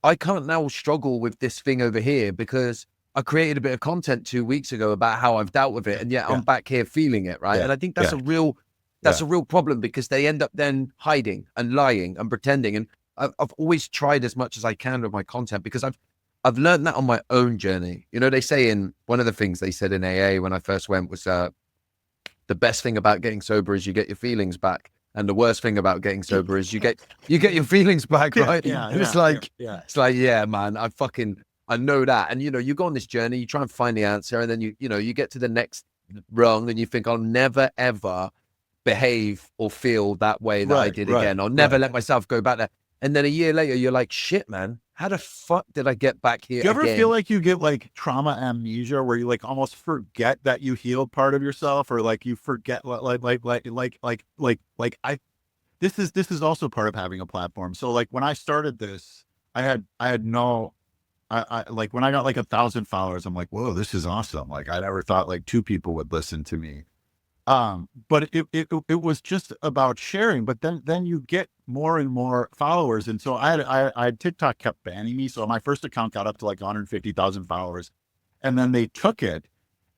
now struggle with this thing over here because I created a bit of content 2 weeks ago about how I've dealt with it, and yet I'm back here feeling it, right? And I think that's a real problem, because they end up then hiding and lying and pretending. And I've always tried as much as I can with my content, because I've learned that on my own journey. They say, in one of the things they said in AA when I first went was the best thing about getting sober is you get your feelings back. And the worst thing about getting sober is you get your feelings back, right? It's like, yeah, man, I know that. And, you go on this journey, you try and find the answer, and then you get to the next rung and you think, I'll never, ever behave or feel that way that I did again. I'll never let myself go back there. And then a year later, you're like, shit, man, how the fuck did I get back here? Do you ever feel like you get like trauma amnesia, where you like almost forget that you healed part of yourself, or like you forget this is also part of having a platform. So like when I started this, I like when I got like 1,000 followers, I'm like, whoa, this is awesome. Like I never thought like 2 people would listen to me. But it was just about sharing, but then you get more and more followers. And so I had TikTok kept banning me. So my first account got up to like 150,000 followers, and then they took it,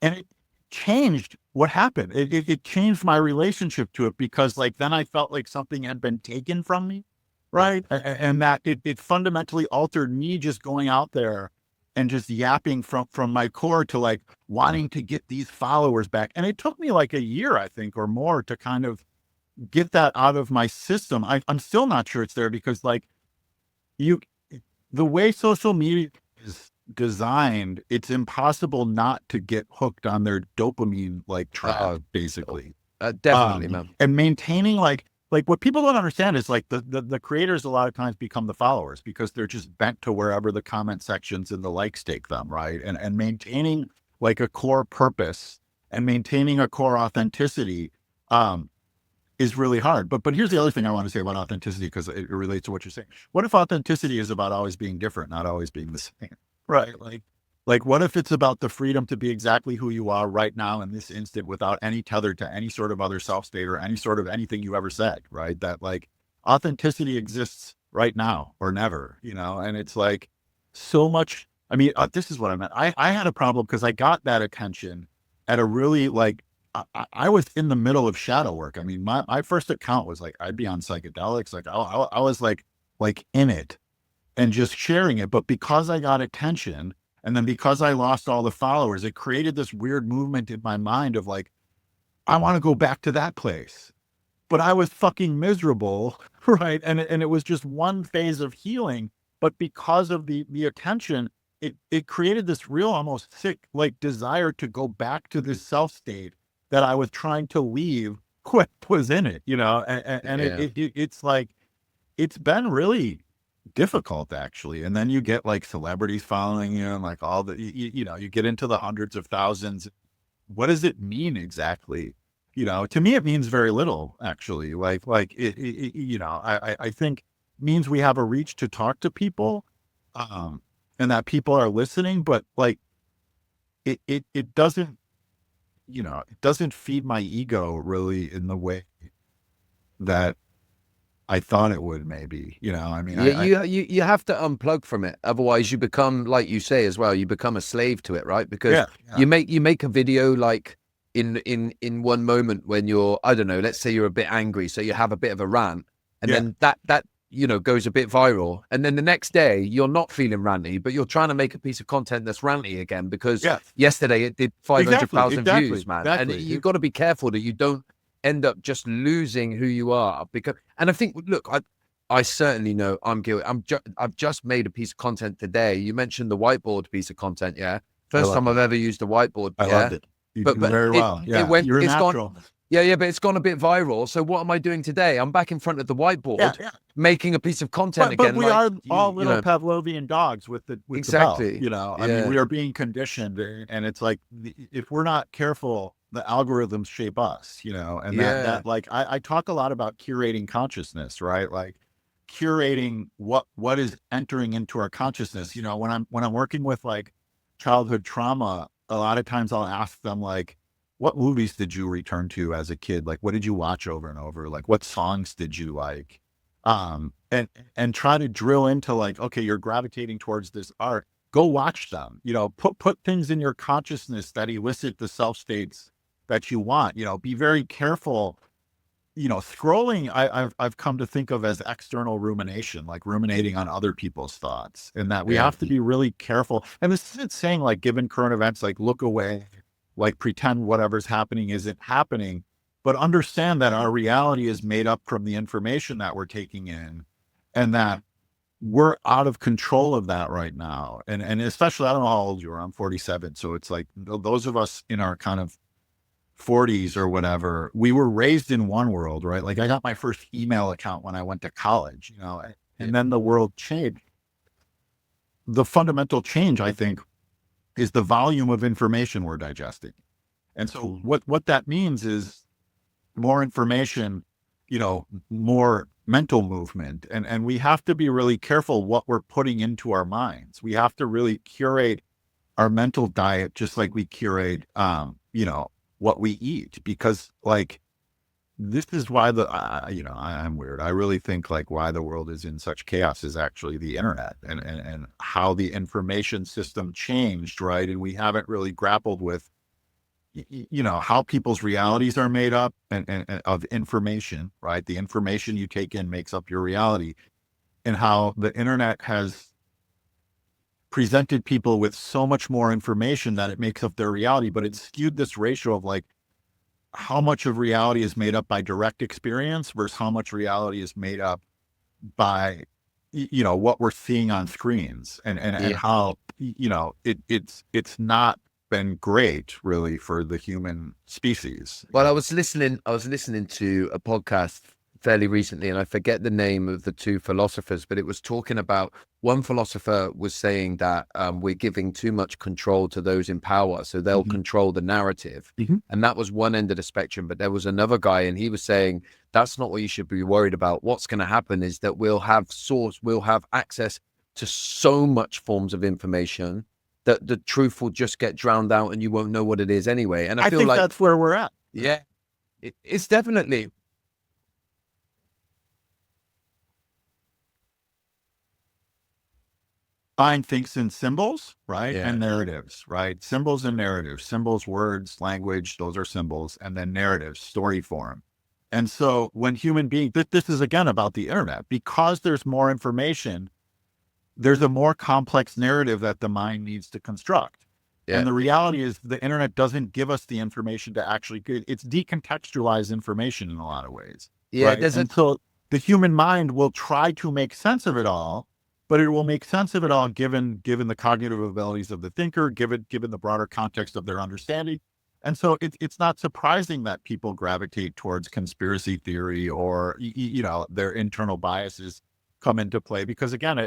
and it changed what happened. It changed my relationship to it, because like, then I felt like something had been taken from me. Right. And that it fundamentally altered me just going out there and just yapping from my core to like wanting to get these followers back. And it took me like a year, I think, or more, to kind of get that out of my system. I'm still not sure it's there, because like the way social media is designed, it's impossible not to get hooked on their dopamine like trap, basically. Definitely, man. And maintaining like what people don't understand is like the creators a lot of times become the followers, because they're just bent to wherever the comment sections and the likes take them, right? And maintaining like a core purpose and maintaining a core authenticity is really hard. But here's the other thing I want to say about authenticity, because it relates to what you're saying. What if authenticity is about always being different, not always being the same? Right? Like what if it's about the freedom to be exactly who you are right now in this instant, without any tether to any sort of other self state or any sort of anything you ever said, right? That like authenticity exists right now or never, and it's like so much. I mean, this is what I meant. I had a problem because I got that attention at a really I was in the middle of shadow work. I mean, my first account was like, I'd be on psychedelics. Like I was like in it and just sharing it. But because I got attention and then because I lost all the followers, it created this weird movement in my mind of like, I want to go back to that place. But I was fucking miserable, right? And it was just one phase of healing. But because of the attention, it created this real, almost sick, like desire to go back to this self state that I was trying to leave what was in it, and it's like, it's been really difficult actually. And then you get like celebrities following you and like all the, you get into the hundreds of thousands. What does it mean exactly? To me, it means very little actually. I think it means we have a reach to talk to people, and that people are listening, but like, it doesn't, it doesn't feed my ego really in the way that I thought it would maybe, I mean, you have to unplug from it. Otherwise you become, like you say as well, you become a slave to it, right? Because you make a video like in one moment when you're, I don't know, let's say you're a bit angry. So you have a bit of a rant and then that goes a bit viral. And then the next day you're not feeling ranty, but you're trying to make a piece of content that's ranty again because yesterday it did 500,000 views, man. And you've got to be careful that you don't end up just losing who you are. And I think, look, I certainly know I'm guilty. I've just made a piece of content today. You mentioned the whiteboard piece of content. Yeah. First time I've ever used a whiteboard. I loved it. You did very well. Yeah. You're natural. But it's gone a bit viral. So what am I doing today? I'm back in front of the whiteboard, making a piece of content again. But we are all little Pavlovian dogs with the exactly. bell, I mean, we are being conditioned, and it's like, if we're not careful, the algorithms shape us, and that like, I talk a lot about curating consciousness, right? Like curating what is entering into our consciousness. When I'm working with like childhood trauma, a lot of times I'll ask them like, what movies did you return to as a kid? Like, what did you watch over and over? Like, what songs did you like? And try to drill into like, okay, you're gravitating towards this art. Go watch them, put things in your consciousness that elicit the self states that you want, be very careful. Scrolling, I've come to think of as external rumination, like ruminating on other people's thoughts, and that we have to be really careful. And this isn't saying like, given current events, like look away, like pretend whatever's happening isn't happening, but understand that our reality is made up from the information that we're taking in, and that we're out of control of that right now. And especially, I don't know how old you are, I'm 47. So it's like those of us in our kind of 40s or whatever, we were raised in one world, right? Like I got my first email account when I went to college, and then the world changed. The fundamental change, I think, is the volume of information we're digesting. And so what that means is more information, more mental movement. And we have to be really careful what we're putting into our minds. We have to really curate our mental diet, just like we curate, what we eat, because like, this is why I'm weird. I really think like why the world is in such chaos is actually the internet and how the information system changed, right? And we haven't really grappled with, how people's realities are made up and of information, right? The information you take in makes up your reality, and how the internet has presented people with so much more information that it makes up their reality, but it's skewed this ratio of like, how much of reality is made up by direct experience versus how much reality is made up by, what we're seeing on screens, and how, it's not been great really for the human species. Well, I was listening to a podcast fairly recently, and I forget the name of the two philosophers, but it was talking about, one philosopher was saying that we're giving too much control to those in power, so they'll control the narrative. And that was one end of the spectrum. But there was another guy, and he was saying that's not what you should be worried about. What's going to happen is that we'll have access to so much forms of information that the truth will just get drowned out and you won't know what it is anyway. And I feel think like that's where we're at. Yeah, it's definitely. mind thinks in symbols, right? Yeah. And narratives, right? Symbols and narratives, symbols, words, language, those are symbols, and then narratives, story form. And so when human beings, this is again about the internet, because there's more information, there's a more complex narrative that the mind needs to construct. Yeah. And the reality is the internet doesn't give us the information to actually, it's decontextualized information in a lot of ways. Yeah. Right. And so the human mind will try to make sense of it all, but it will make sense of it all given the cognitive abilities of the thinker, given the broader context of their understanding. And so it's not surprising that people gravitate towards conspiracy theory or, their internal biases come into play, because again,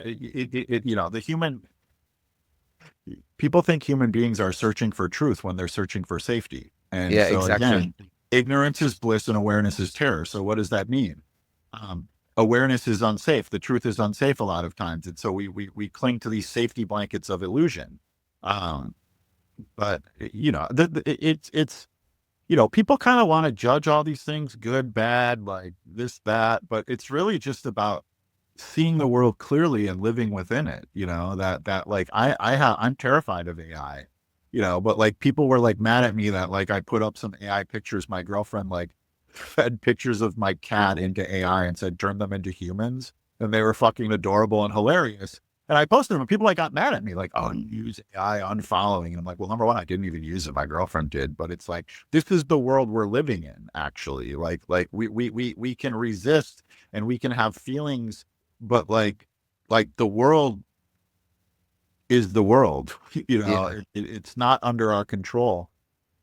people think human beings are searching for truth when they're searching for safety. And Yeah, so exactly. again, ignorance is bliss and awareness is terror. So what does that mean? Awareness is unsafe. The truth is unsafe a lot of times. And so we cling to these safety blankets of illusion. But it's people kind of want to judge all these things, good, bad, like this, that, but it's really just about seeing the world clearly and living within it. That like I'm terrified of AI, but like people were like mad at me that like I put up some AI pictures. My girlfriend like fed pictures of my cat into AI and said, turn them into humans. And they were fucking adorable and hilarious. And I posted them and people like got mad at me, like, oh, you use AI, unfollowing. And I'm like, well, number one, I didn't even use it. My girlfriend did, but it's like, this is the world we're living in, actually. Like we can resist and we can have feelings, but like the world is the world, it's not under our control.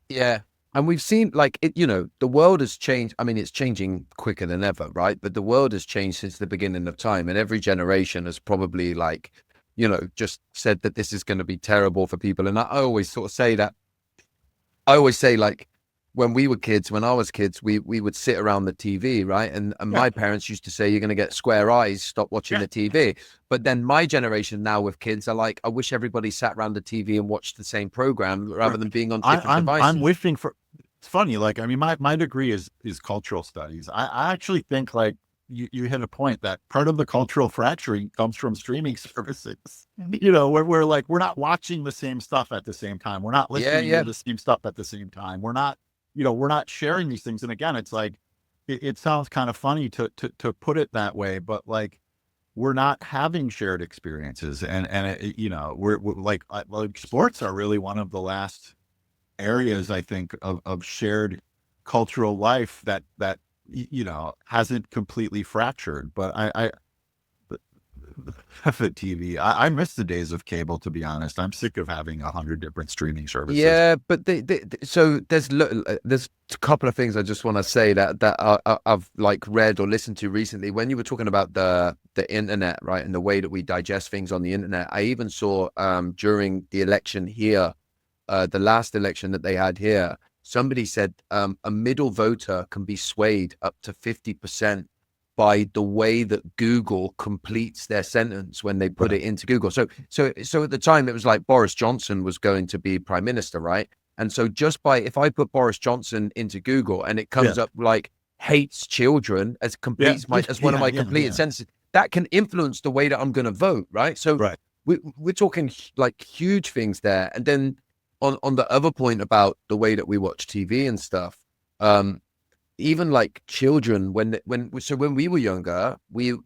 Yeah. And we've seen like it, the world has changed. I mean, it's changing quicker than ever, right? But the world has changed since the beginning of time. And every generation has probably like, just said that this is going to be terrible for people. And I always sort of say that, like, when we were kids, when I was kids, we would sit around the TV, right? And my parents used to say, you're going to get square eyes, stop watching the TV. But then my generation now with kids are like, I wish everybody sat around the TV and watched the same program rather than being on different devices. I'm wishing for, it's funny, like, I mean, my degree is cultural studies. I actually think like you hit a point that part of the cultural fracturing comes from streaming services, where we're like, we're not watching the same stuff at the same time. We're not listening to the same stuff at the same time. We're not, we're not sharing these things. And again, it's like, it sounds kind of funny to put it that way, but like, we're not having shared experiences. And we're like sports are really one of the last areas, I think, of shared cultural life that hasn't completely fractured. But the TV, I miss the days of cable, to be honest. I'm sick of having 100 different streaming services. Yeah, but so there's a couple of things I just want to say that I've like read or listened to recently. When you were talking about the internet, right, and the way that we digest things on the internet, I even saw during the election here, the last election that they had here, somebody said a middle voter can be swayed up to 50% by the way that Google completes their sentence when they put it into Google. So at the time it was like Boris Johnson was going to be prime minister, right? And so just by, if I put Boris Johnson into Google and it comes up like hates children as completes as one of my completed sentences, that can influence the way that I'm going to vote, right? So we're talking like huge things there. And then on the other point about the way that we watch TV and stuff, even like children, when we were younger, we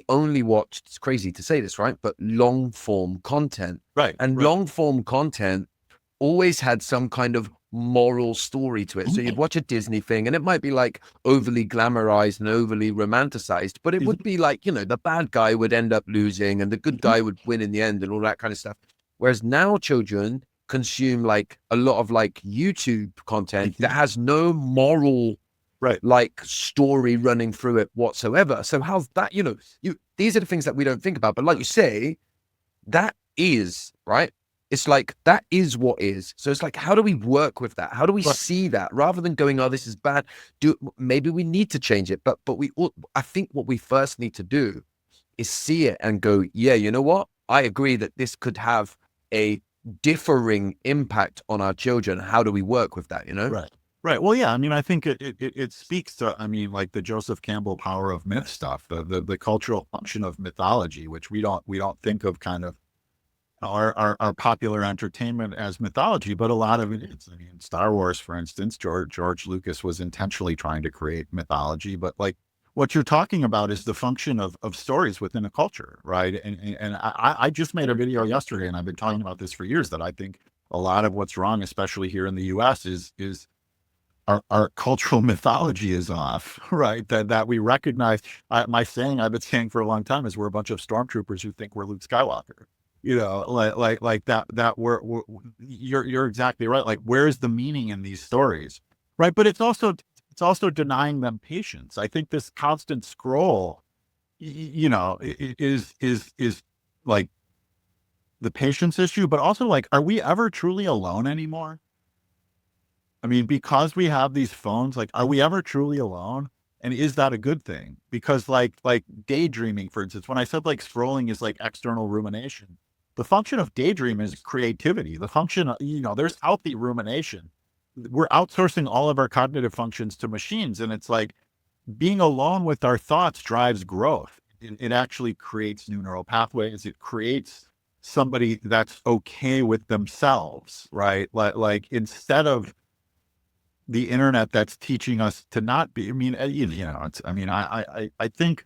only watched, it's crazy to say this, right? But long form content. Right. And long form content always had some kind of moral story to it. So you'd watch a Disney thing and it might be like overly glamorized and overly romanticized, but it would be like, the bad guy would end up losing and the good guy would win in the end and all that kind of stuff. Whereas now children consume like a lot of like YouTube content that has no moral like story running through it whatsoever. So how's that, these are the things that we don't think about, but like you say, that is right. It's like, that is what is. So it's like, how do we work with that? How do we see that rather than going, oh, this is bad? Maybe we need to change it, but I think what we first need to do is see it and go, yeah, you know what? I agree that this could have a differing impact on our children. How do we work with that? Right. Well, yeah. I mean, I think it speaks to, I mean, like the Joseph Campbell power of myth stuff, the cultural function of mythology, which we don't think of kind of our popular entertainment as mythology, but a lot of it is. I mean, Star Wars, for instance, George Lucas was intentionally trying to create mythology, but like what you're talking about is the function of stories within a culture, right? And I just made a video yesterday, and I've been talking about this for years, that I think a lot of what's wrong, especially here in the U.S., is our cultural mythology is off, right? That we recognize. My saying I've been saying for a long time is we're a bunch of stormtroopers who think we're Luke Skywalker. Like that you're exactly right. Like, where's the meaning in these stories, right? But it's also denying them patience. I think this constant scroll, is like the patience issue, but also like, are we ever truly alone anymore? I mean, because we have these phones, like, are we ever truly alone? And is that a good thing? Because like daydreaming, for instance, when I said like scrolling is like external rumination, the function of daydream is creativity. The function of, there's healthy rumination. We're outsourcing all of our cognitive functions to machines. And it's like being alone with our thoughts drives growth. It actually creates new neural pathways. It creates somebody that's okay with themselves, right? Like instead of the internet that's teaching us to not be. I mean, I think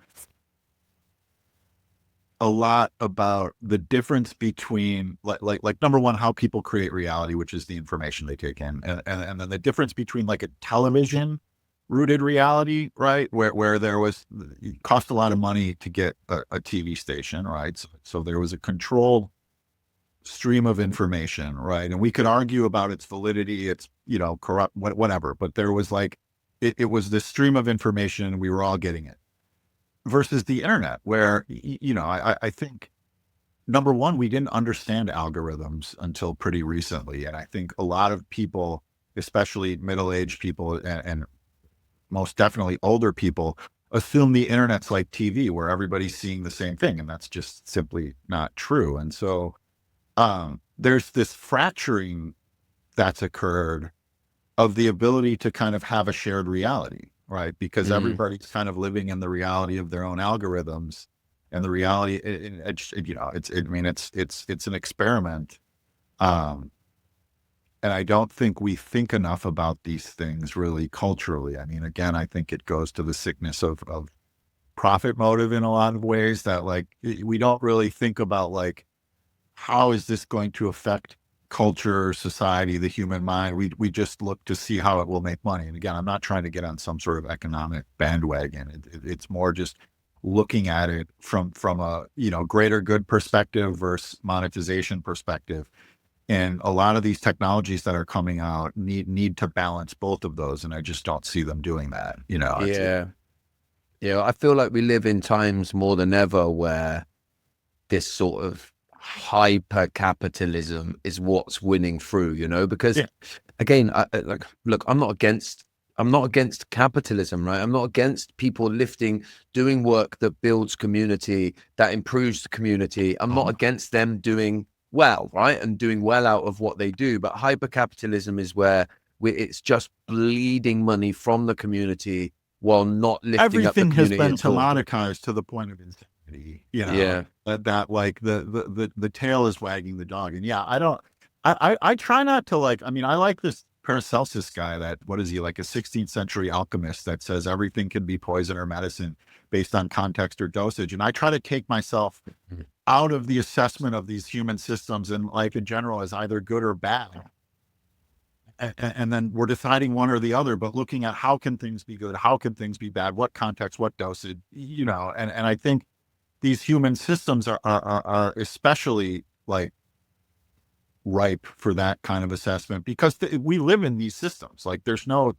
a lot about the difference between like number one, how people create reality, which is the information they take in, and then the difference between like a television rooted reality, right, where there was, it cost a lot of money to get a TV station, right, so there was a controlled stream of information, right? And we could argue about its validity, its, corrupt, whatever, but there was like, it was this stream of information and we were all getting it, versus the internet where, I think, number one, we didn't understand algorithms until pretty recently. And I think a lot of people, especially middle-aged people and most definitely older people, assume the internet's like TV where everybody's seeing the same thing. And that's just simply not true. And so, there's this fracturing that's occurred of the ability to kind of have a shared reality, right? Because everybody's kind of living in the reality of their own algorithms, and the reality, it's an experiment. And I don't think we think enough about these things really culturally. I mean, again, I think it goes to the sickness of profit motive in a lot of ways, that like, we don't really think about like, how is this going to affect culture, society, the human mind? We just look to see how it will make money. And again, I'm not trying to get on some sort of economic bandwagon. It's more just looking at it from a greater good perspective versus monetization perspective. And a lot of these technologies that are coming out need to balance both of those, and I just don't see them doing that. Yeah, I feel like we live in times more than ever where this sort of hyper capitalism is what's winning through, because again, look, I'm not against capitalism, right? I'm not against people doing work that builds community, that improves the community. I'm not against them doing well, right? And doing well out of what they do. But hyper capitalism is where it's just bleeding money from the community while not lifting everything up the community. Everything has been commoditized to the point of insanity. Yeah. That like the tail is wagging the dog. And I try not to like, I mean, I like this Paracelsus guy that, what is he, like a 16th century alchemist that says everything can be poison or medicine based on context or dosage. And I try to take myself out of the assessment of these human systems and life in general as either good or bad. And then we're deciding one or the other, but looking at how can things be good? How can things be bad? What context, what dosage, and I think these human systems are especially like ripe for that kind of assessment, because we live in these systems. Like there's not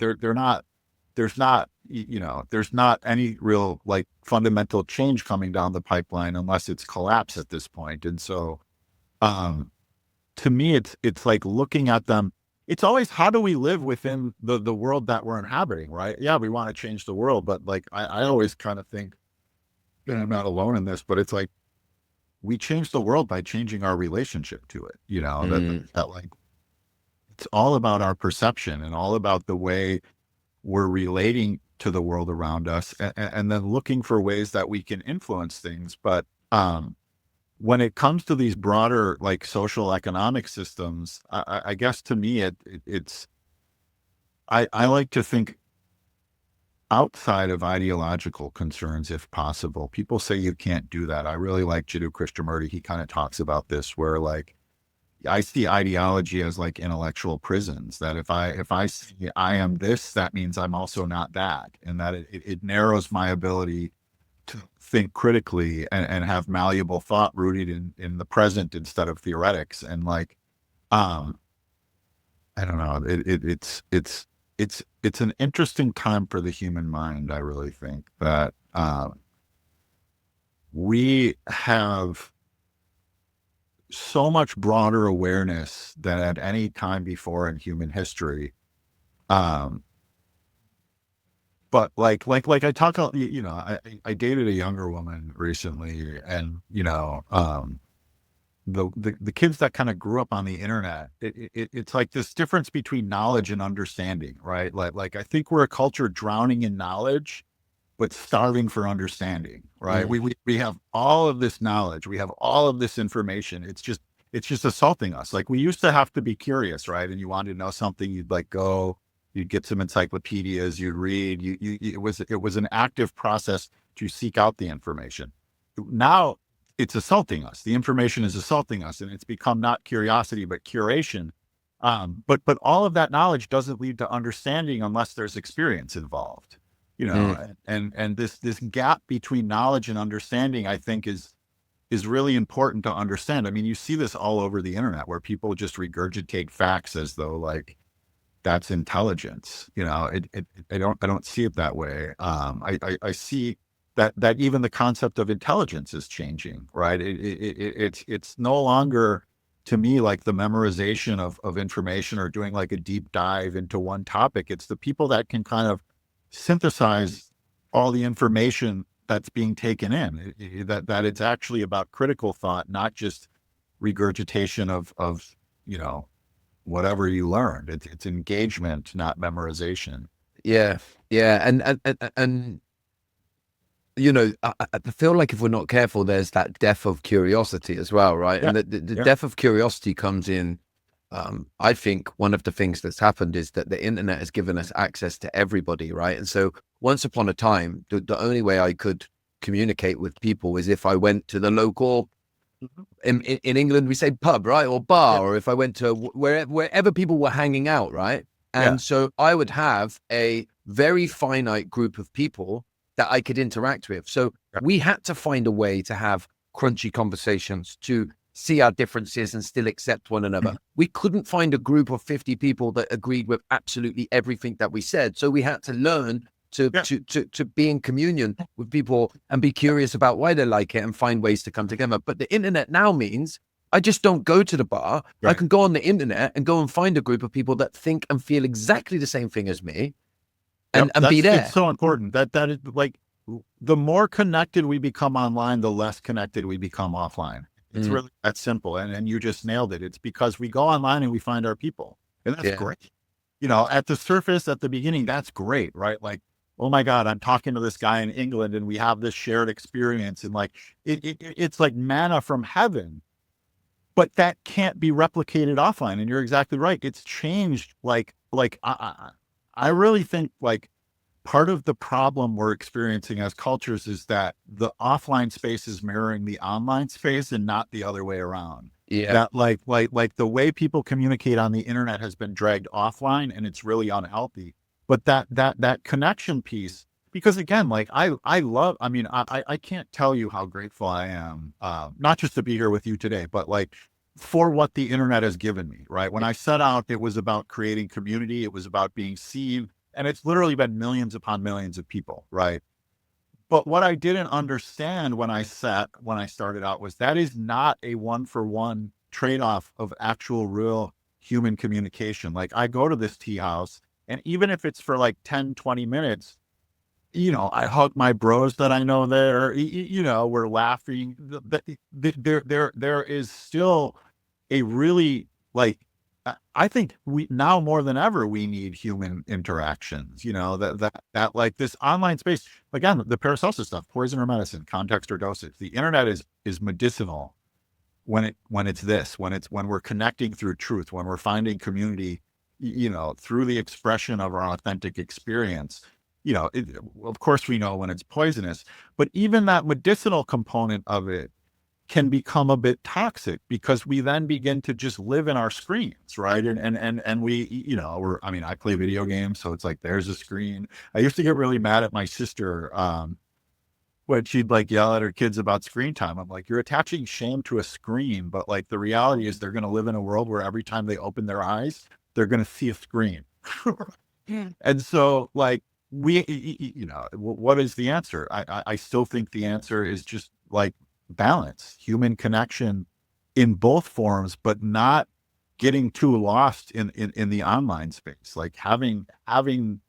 any real like fundamental change coming down the pipeline unless it's collapse at this point. And so, to me, it's like looking at them. It's always, how do we live within the world that we're inhabiting, right? Yeah, we want to change the world, but like I always kind of think, and I'm not alone in this, but it's like we change the world by changing our relationship to it. That like it's all about our perception and all about the way we're relating to the world around us, and then looking for ways that we can influence things. But when it comes to these broader like social economic systems, I guess to me it's I like to think outside of ideological concerns if possible. People say you can't do that. I really like Jiddu Krishnamurti. He kind of talks about this where like I see ideology as like intellectual prisons, that if I see I am this, that means I'm also not that, and that it narrows my ability to think critically and have malleable thought rooted in the present instead of theoretics. And like, I don't know, it's an interesting time for the human mind. I really think that we have so much broader awareness than at any time before in human history. But like I talk, you know, I dated a younger woman recently, and you know, the kids that kind of grew up on the internet, it's like this difference between knowledge and understanding, right? Like I think we're a culture drowning in knowledge, but starving for understanding, right? We have all of this knowledge, we have all of this information. It's just assaulting us. Like we used to have to be curious, right? And you wanted to know something, you'd like go, you'd get some encyclopedias, you'd read, it was an active process to seek out the information. Now it's assaulting us. The information is assaulting us, and it's become not curiosity, but curation. But all of that knowledge doesn't lead to understanding unless there's experience involved, you know, and this gap between knowledge and understanding, I think is really important to understand. I mean, you see this all over the internet where people just regurgitate facts as though like that's intelligence. You know, I don't see it that way. I see that even the concept of intelligence is changing, right? It's no longer, to me, like the memorization of information or doing like a deep dive into one topic. It's the people that can kind of synthesize all the information that's being taken in, that it's actually about critical thought, not just regurgitation of, you know, whatever you learned. It's engagement, not memorization. Yeah. And you know, I feel like if we're not careful, there's that death of curiosity as well, right? Yeah. And the death of curiosity comes in. I think one of the things that's happened is that the internet has given us access to everybody, right? And so once upon a time, the only way I could communicate with people is if I went to the local, in England, we say pub, right? Or bar, or if I went to wherever people were hanging out, right? And so I would have a very finite group of people that I could interact with. So we had to find a way to have crunchy conversations, to see our differences and still accept one another. We couldn't find a group of 50 people that agreed with absolutely everything that we said. So we had to learn to be in communion with people and be curious about why they like it and find ways to come together. But the internet now means I just don't go to the bar. I can go on the internet and go and find a group of people that think and feel exactly the same thing as me. And be there. It's so important that is like, the more connected we become online, the less connected we become offline. It's really that simple. And you just nailed it. It's because we go online and we find our people, and that's great. You know, at the surface, at the beginning, that's great, right? Like, oh my God, I'm talking to this guy in England and we have this shared experience, and like, it's like manna from heaven, but that can't be replicated offline. And you're exactly right. It's changed. I really think like part of the problem we're experiencing as cultures is that the offline space is mirroring the online space and not the other way around. That like the way people communicate on the internet has been dragged offline, and it's really unhealthy. But that connection piece, because again, like I can't tell you how grateful I am, not just to be here with you today, but like for what the internet has given me, right? When I set out, it was about creating community. It was about being seen. And it's literally been millions upon millions of people, right? But what I didn't understand when I started out was that is not a one-for-one trade-off of actual real human communication. Like I go to this tea house, and even if it's for like 10, 20 minutes, you know, I hug my bros that I know there, you know, we're laughing. There is still a really like, I think we now more than ever, we need human interactions, you know, that like this online space, again, the Paracelsus stuff, poison or medicine, context or dosage. The internet is medicinal, when we're connecting through truth, when we're finding community, through the expression of our authentic experience. Of course we know when it's poisonous, but even that medicinal component of it can become a bit toxic, because we then begin to just live in our screens, right? And we, I play video games, so it's like there's a screen. I used to get really mad at my sister when she'd like yell at her kids about screen time. I'm like, you're attaching shame to a screen, but like the reality is they're going to live in a world where every time they open their eyes, they're going to see a screen. And so like what is the answer? I still think the answer is just like balance, human connection in both forms, but not getting too lost in the online space. Like having the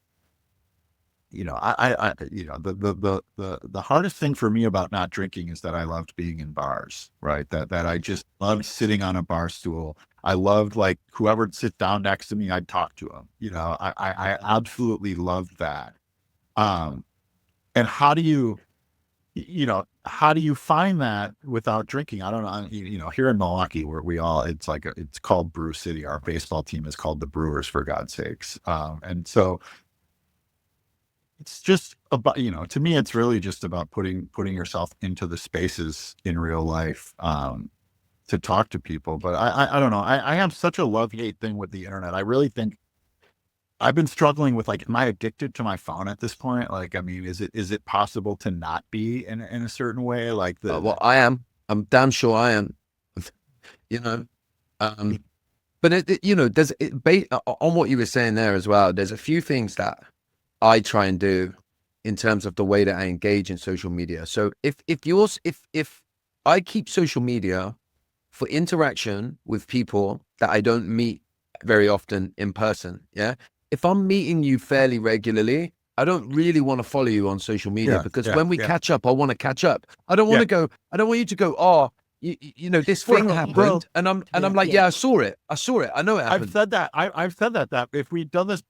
hardest thing for me about not drinking is that I loved being in bars, right? That I just loved sitting on a bar stool. I loved like whoever would sit down next to me, I'd talk to them. I absolutely loved that. And how do you find that without drinking? I don't know. Here in Milwaukee, where it's called Brew City. Our baseball team is called the Brewers, for God's sakes. And so it's just about, to me, it's really just about putting yourself into the spaces in real life, to talk to people. But I don't know. I have such a love-hate thing with the internet. I really think I've been struggling with like, am I addicted to my phone at this point? Like, I mean, is it possible to not be in a certain way? Like well, I am. I'm damn sure I am. But there's on what you were saying there as well. There's a few things that I try and do in terms of the way that I engage in social media. So if I keep social media for interaction with people that I don't meet very often in person, yeah. If I'm meeting you fairly regularly, I don't really want to follow you on social media, because when we catch up, I want to catch up. I don't want to go. I don't want you to go, oh, this thing happened, and I'm like, yeah, I saw it. I know it happened. I've said that. I've said that if we'd done this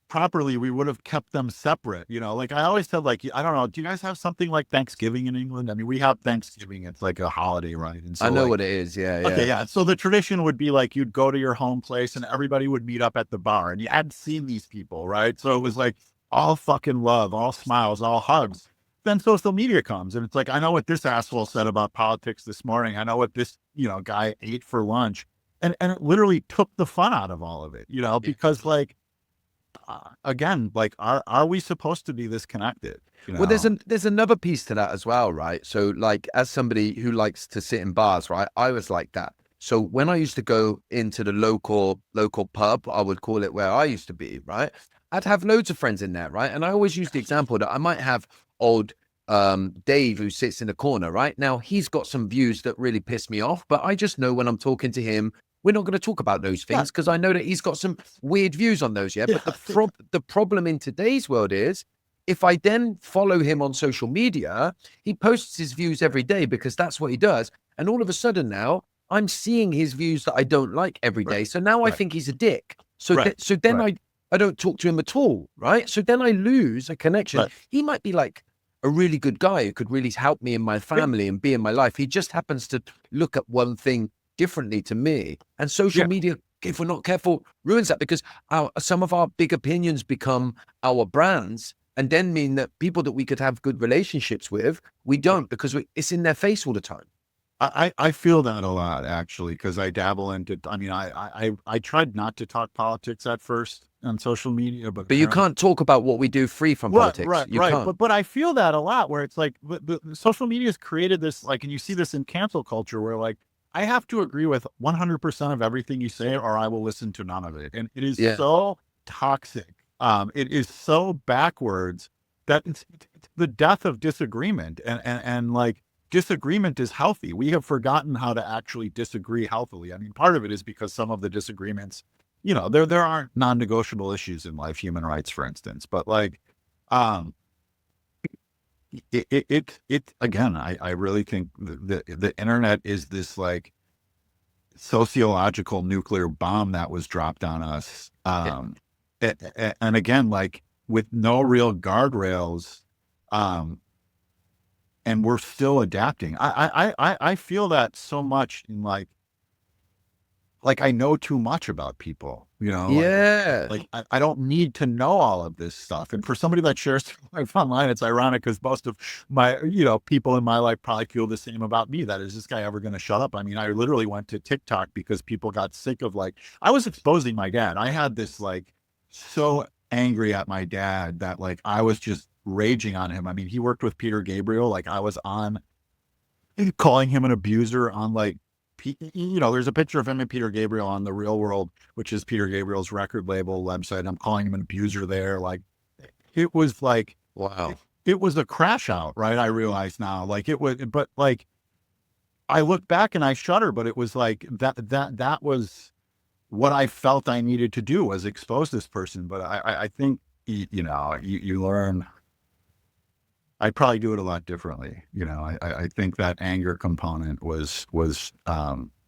properly, we would have kept them separate. Like I always said, like, I don't know, do you guys have something like Thanksgiving in England? I mean, we have Thanksgiving. It's like a holiday, right? And so I know what it is. Yeah. Okay. Yeah. So the tradition would be like, you'd go to your home place and everybody would meet up at the bar, and you hadn't seen these people, right? So it was like all fucking love, all smiles, all hugs. Then social media comes and it's like, I know what this asshole said about politics this morning. I know what this, guy ate for lunch. And it literally took the fun out of all of it, because like, again, like, are we supposed to be this connected? Well, there's another piece to that as well, right? So like, as somebody who likes to sit in bars, right, I was like that. So when I used to go into the local pub, I would call it, where I used to be, right, I'd have loads of friends in there, right? And I always use the example that I might have old Dave, who sits in the corner, right? Now he's got some views that really piss me off, but I just know when I'm talking to him, we're not going to talk about those things, because I know that he's got some weird views on those. Yeah. But the problem in today's world is, if I then follow him on social media, he posts his views every day because that's what he does. And all of a sudden now I'm seeing his views that I don't like every day. So now I think he's a dick. So then I don't talk to him at all. Right. So then I lose a connection. Right. He might be like a really good guy who could really help me in my family and be in my life. He just happens to look at one thing differently to me, and social media, if we're not careful, ruins that, because some of our big opinions become our brands, and then mean that people that we could have good relationships with, we don't, because it's in their face all the time. I feel that a lot, actually, because I dabble into, I mean, I tried not to talk politics at first on social media, but you can't talk about what we do free from politics. Right. But I feel that a lot, where it's like the social media has created this, like, and you see this in cancel culture, where like, I have to agree with 100% of everything you say, or I will listen to none of it. And it is so toxic. It is so backwards that it's the death of disagreement. And like, disagreement is healthy. We have forgotten how to actually disagree healthily. I mean, part of it is because some of the disagreements, there aren't non-negotiable issues in life, human rights, for instance. But like, it again, I really think the internet is this like sociological nuclear bomb that was dropped on us. And again, like, with no real guardrails. And and we're still adapting. I feel that so much in like I know too much about people, Yeah. I don't need to know all of this stuff. And for somebody that shares their life online, it's ironic because most of my, people in my life probably feel the same about me. That is this guy ever going to shut up? I mean, I literally went to TikTok because people got sick of I was exposing my dad. I had this so angry at my dad that I was just raging on him. I mean, he worked with Peter Gabriel. I was on calling him an abuser on there's a picture of him and Peter Gabriel on The Real World, which is Peter Gabriel's record label website. I'm calling him an abuser there. It was Wow. it was a crash out, right? I realize now, it was, but I look back and I shudder, but it was that was what I felt I needed to do, was expose this person. But I think, you learn. I'd probably do it a lot differently. I think that anger component was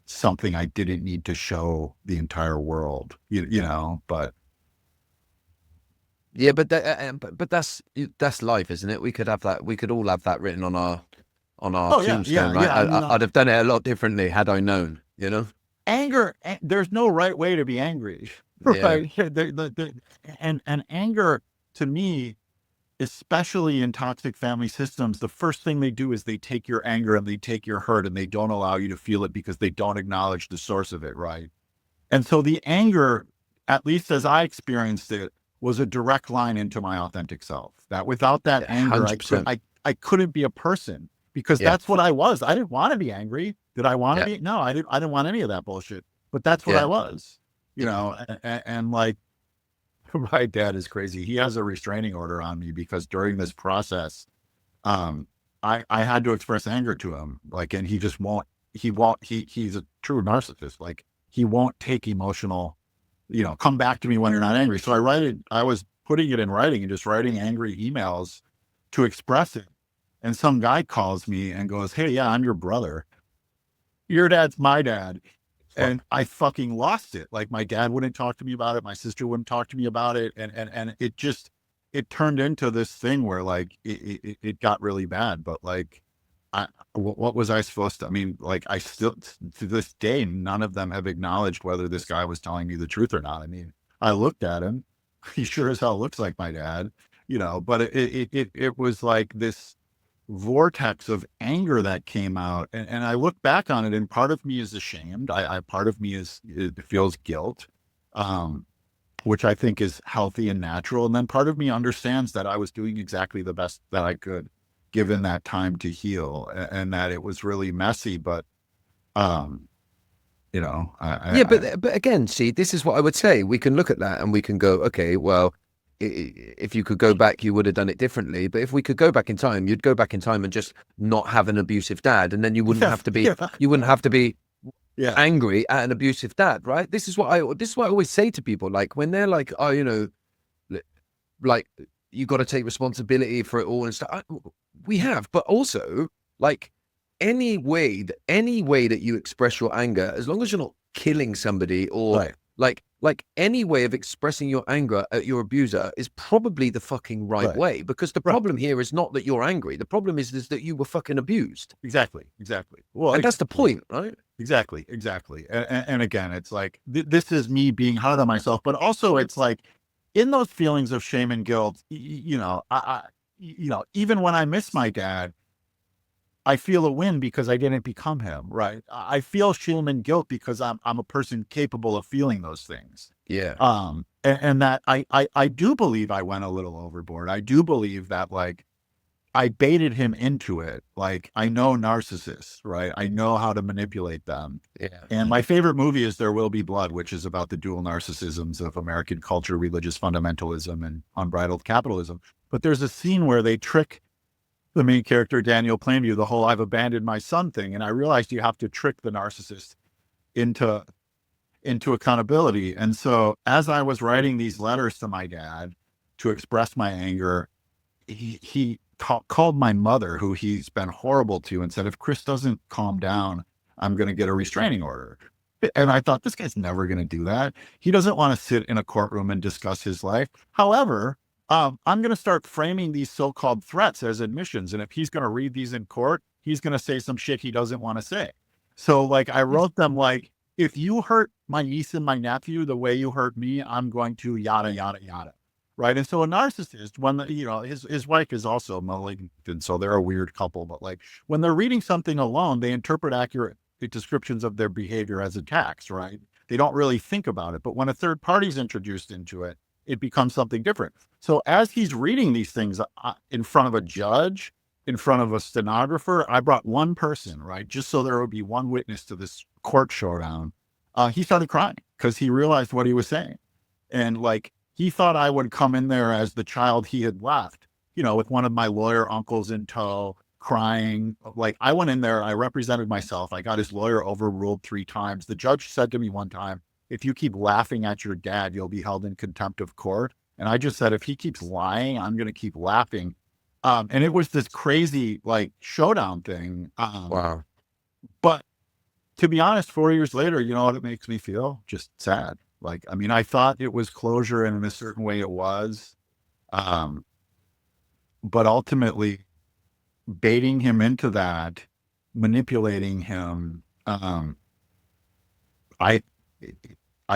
something I didn't need to show the entire world, but. Yeah, but that's life, isn't it? We could have that. We could all have that written on our tombstone, right? I'd have done it a lot differently had I known. Anger. There's no right way to be angry, right? And anger, to me, especially in toxic family systems, the first thing they do is they take your anger and they take your hurt and they don't allow you to feel it because they don't acknowledge the source of it, right? And so the anger, at least as I experienced it, was a direct line into my authentic self. That without that anger, I couldn't be a person, because that's what I was. I didn't want to be angry. Did I want to be? No, I didn't want any of that bullshit. But that's what I was, and my dad is crazy. He has a restraining order on me because during this process, I had to express anger to him. And he just won't, he's a true narcissist. He won't take emotional, come back to me when you're not angry. So I was putting it in writing and just writing angry emails to express it. And some guy calls me and goes, "Hey, yeah, I'm your brother. Your dad's my dad." And I fucking lost it. My dad wouldn't talk to me about it. My sister wouldn't talk to me about it. And it turned into this thing where it got really bad. But what was I supposed to, I mean, I still, to this day, none of them have acknowledged whether this guy was telling me the truth or not. I mean, I looked at him. He sure as hell looks like my dad, but it was this vortex of anger that came out, and I look back on it, and part of me is ashamed. Part of me it feels guilt, which I think is healthy and natural, and then part of me understands that I was doing exactly the best that I could, given that time to heal, and that it was really messy, but but again, see, this is what I would say. We can look at that and we can go, okay, well, if you could go back, you would have done it differently. But if we could go back in time, you'd go back in time and just not have an abusive dad, and then you wouldn't have to be angry at an abusive dad, right? This is what I always say to people, when they're oh, you got to take responsibility for it all and stuff. We have, but also any way that you express your anger, as long as you're not killing somebody or any way of expressing your anger at your abuser is probably the fucking right way, because the problem here is not that you're angry. The problem is that you were fucking abused. Exactly. Well, and that's the point, right? Exactly. And again, it's this is me being hard on myself, but also it's in those feelings of shame and guilt, I even when I miss my dad, I feel a win because I didn't become him, right? I feel shame and guilt because I'm a person capable of feeling those things. Yeah. And that I do believe I went a little overboard. I do believe that I baited him into it. I know narcissists, right? I know how to manipulate them. Yeah. And my favorite movie is There Will Be Blood, which is about the dual narcissisms of American culture, religious fundamentalism, and unbridled capitalism. But there's a scene where they trick the main character, Daniel Plainview, the whole "I've abandoned my son" thing. And I realized you have to trick the narcissist into accountability. And so as I was writing these letters to my dad to express my anger, he called my mother, who he's been horrible to, and said, "If Chris doesn't calm down, I'm going to get a restraining order." And I thought, this guy's never going to do that. He doesn't want to sit in a courtroom and discuss his life. However, I'm going to start framing these so-called threats as admissions. And if he's going to read these in court, he's going to say some shit he doesn't want to say. So like I wrote them like, if you hurt my niece and my nephew the way you hurt me, I'm going to yada, yada, yada. Right. And so a narcissist, when his wife is also malignant, and so they're a weird couple, but like when they're reading something alone, they interpret accurate descriptions of their behavior as attacks, right? They don't really think about it. But when a third party's introduced into it, it becomes something different. So as he's reading these things in front of a judge, in front of a stenographer, I brought one person, right? Just so there would be one witness to this court showdown. He started crying because he realized what he was saying. And like, he thought I would come in there as the child he had left, with one of my lawyer uncles in tow, crying. Like I went in there, I represented myself. I got his lawyer overruled 3 times. The judge said to me one time, if you keep laughing at your dad, you'll be held in contempt of court. And I just said, if he keeps lying, I'm going to keep laughing. And it was this crazy like showdown thing. Wow. But to be honest, 4 years later, you know what it makes me feel? Just sad. Like, I mean, I thought it was closure, and in a certain way it was. But ultimately, baiting him into that, manipulating him, I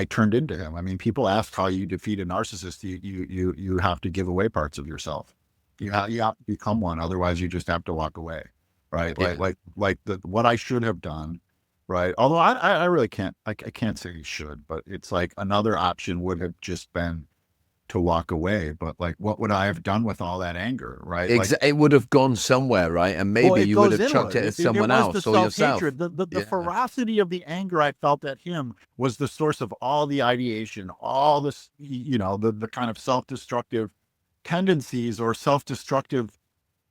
turned into him. I mean, people ask how you defeat a narcissist. You have to give away parts of yourself. You have to become one. Otherwise, you just have to walk away, right? Yeah. Like what I should have done. Right. Although I really can't, I can't say you should, but it's like another option would have just been to walk away. But like, what would I have done with all that anger? Right. It would have gone somewhere, right? And maybe you would have chucked it at someone else or yourself. The ferocity of the anger I felt at him was the source of all the ideation, all this, the kind of self-destructive tendencies or self-destructive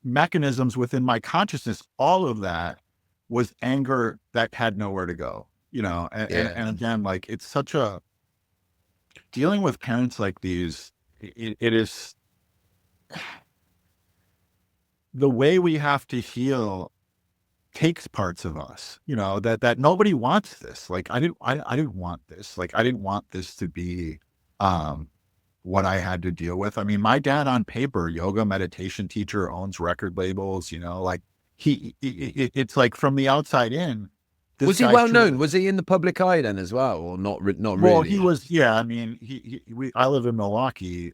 mechanisms within my consciousness. All of that was anger that had nowhere to go, and again, like it's such a, dealing with parents like these, it is the way we have to heal takes parts of us, that nobody wants this. Like I didn't want this. Like I didn't want this to be, what I had to deal with. I mean, my dad on paper, yoga meditation teacher, owns record labels, like, it's like from the outside in. Was he well known? Was he in the public eye then as well, or not? Not really. Well, he was. Yeah, I mean, I live in Milwaukee,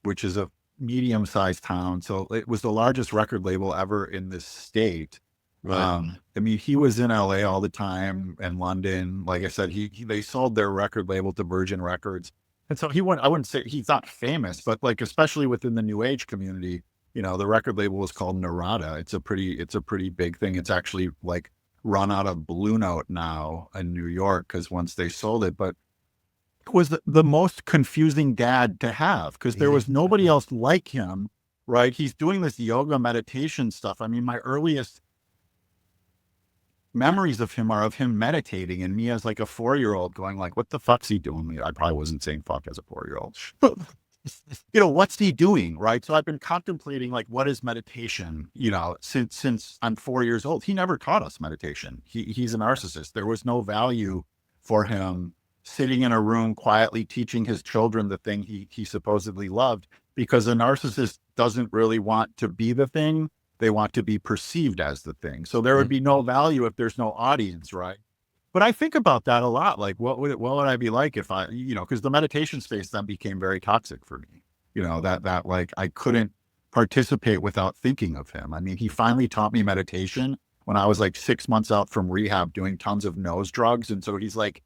which is a medium-sized town, so it was the largest record label ever in this state. Right. I mean, he was in LA all the time and London. Like I said, they sold their record label to Virgin Records, and so he went. I wouldn't say he's not famous, but like especially within the New Age community. The record label was called Narada. It's a pretty big thing. It's actually like run out of Blue Note now in New York because once they sold it, but it was the most confusing dad to have because there was nobody else like him, right? He's doing this yoga meditation stuff. I mean, my earliest memories of him are of him meditating and me as like a 4-year-old going like, what the fuck's he doing? I probably wasn't saying fuck as a 4-year-old. What's he doing? Right. So I've been contemplating like, what is meditation, since I'm 4 years old. He never taught us meditation. He's a narcissist. There was no value for him sitting in a room quietly teaching his children the thing he supposedly loved, because a narcissist doesn't really want to be the thing. They want to be perceived as the thing. So there would be no value if there's no audience. Right. But I think about that a lot. Like, what would I be like if I, because the meditation space then became very toxic for me, that like I couldn't participate without thinking of him. I mean, he finally taught me meditation when I was like 6 months out from rehab doing tons of nose drugs. And so he's like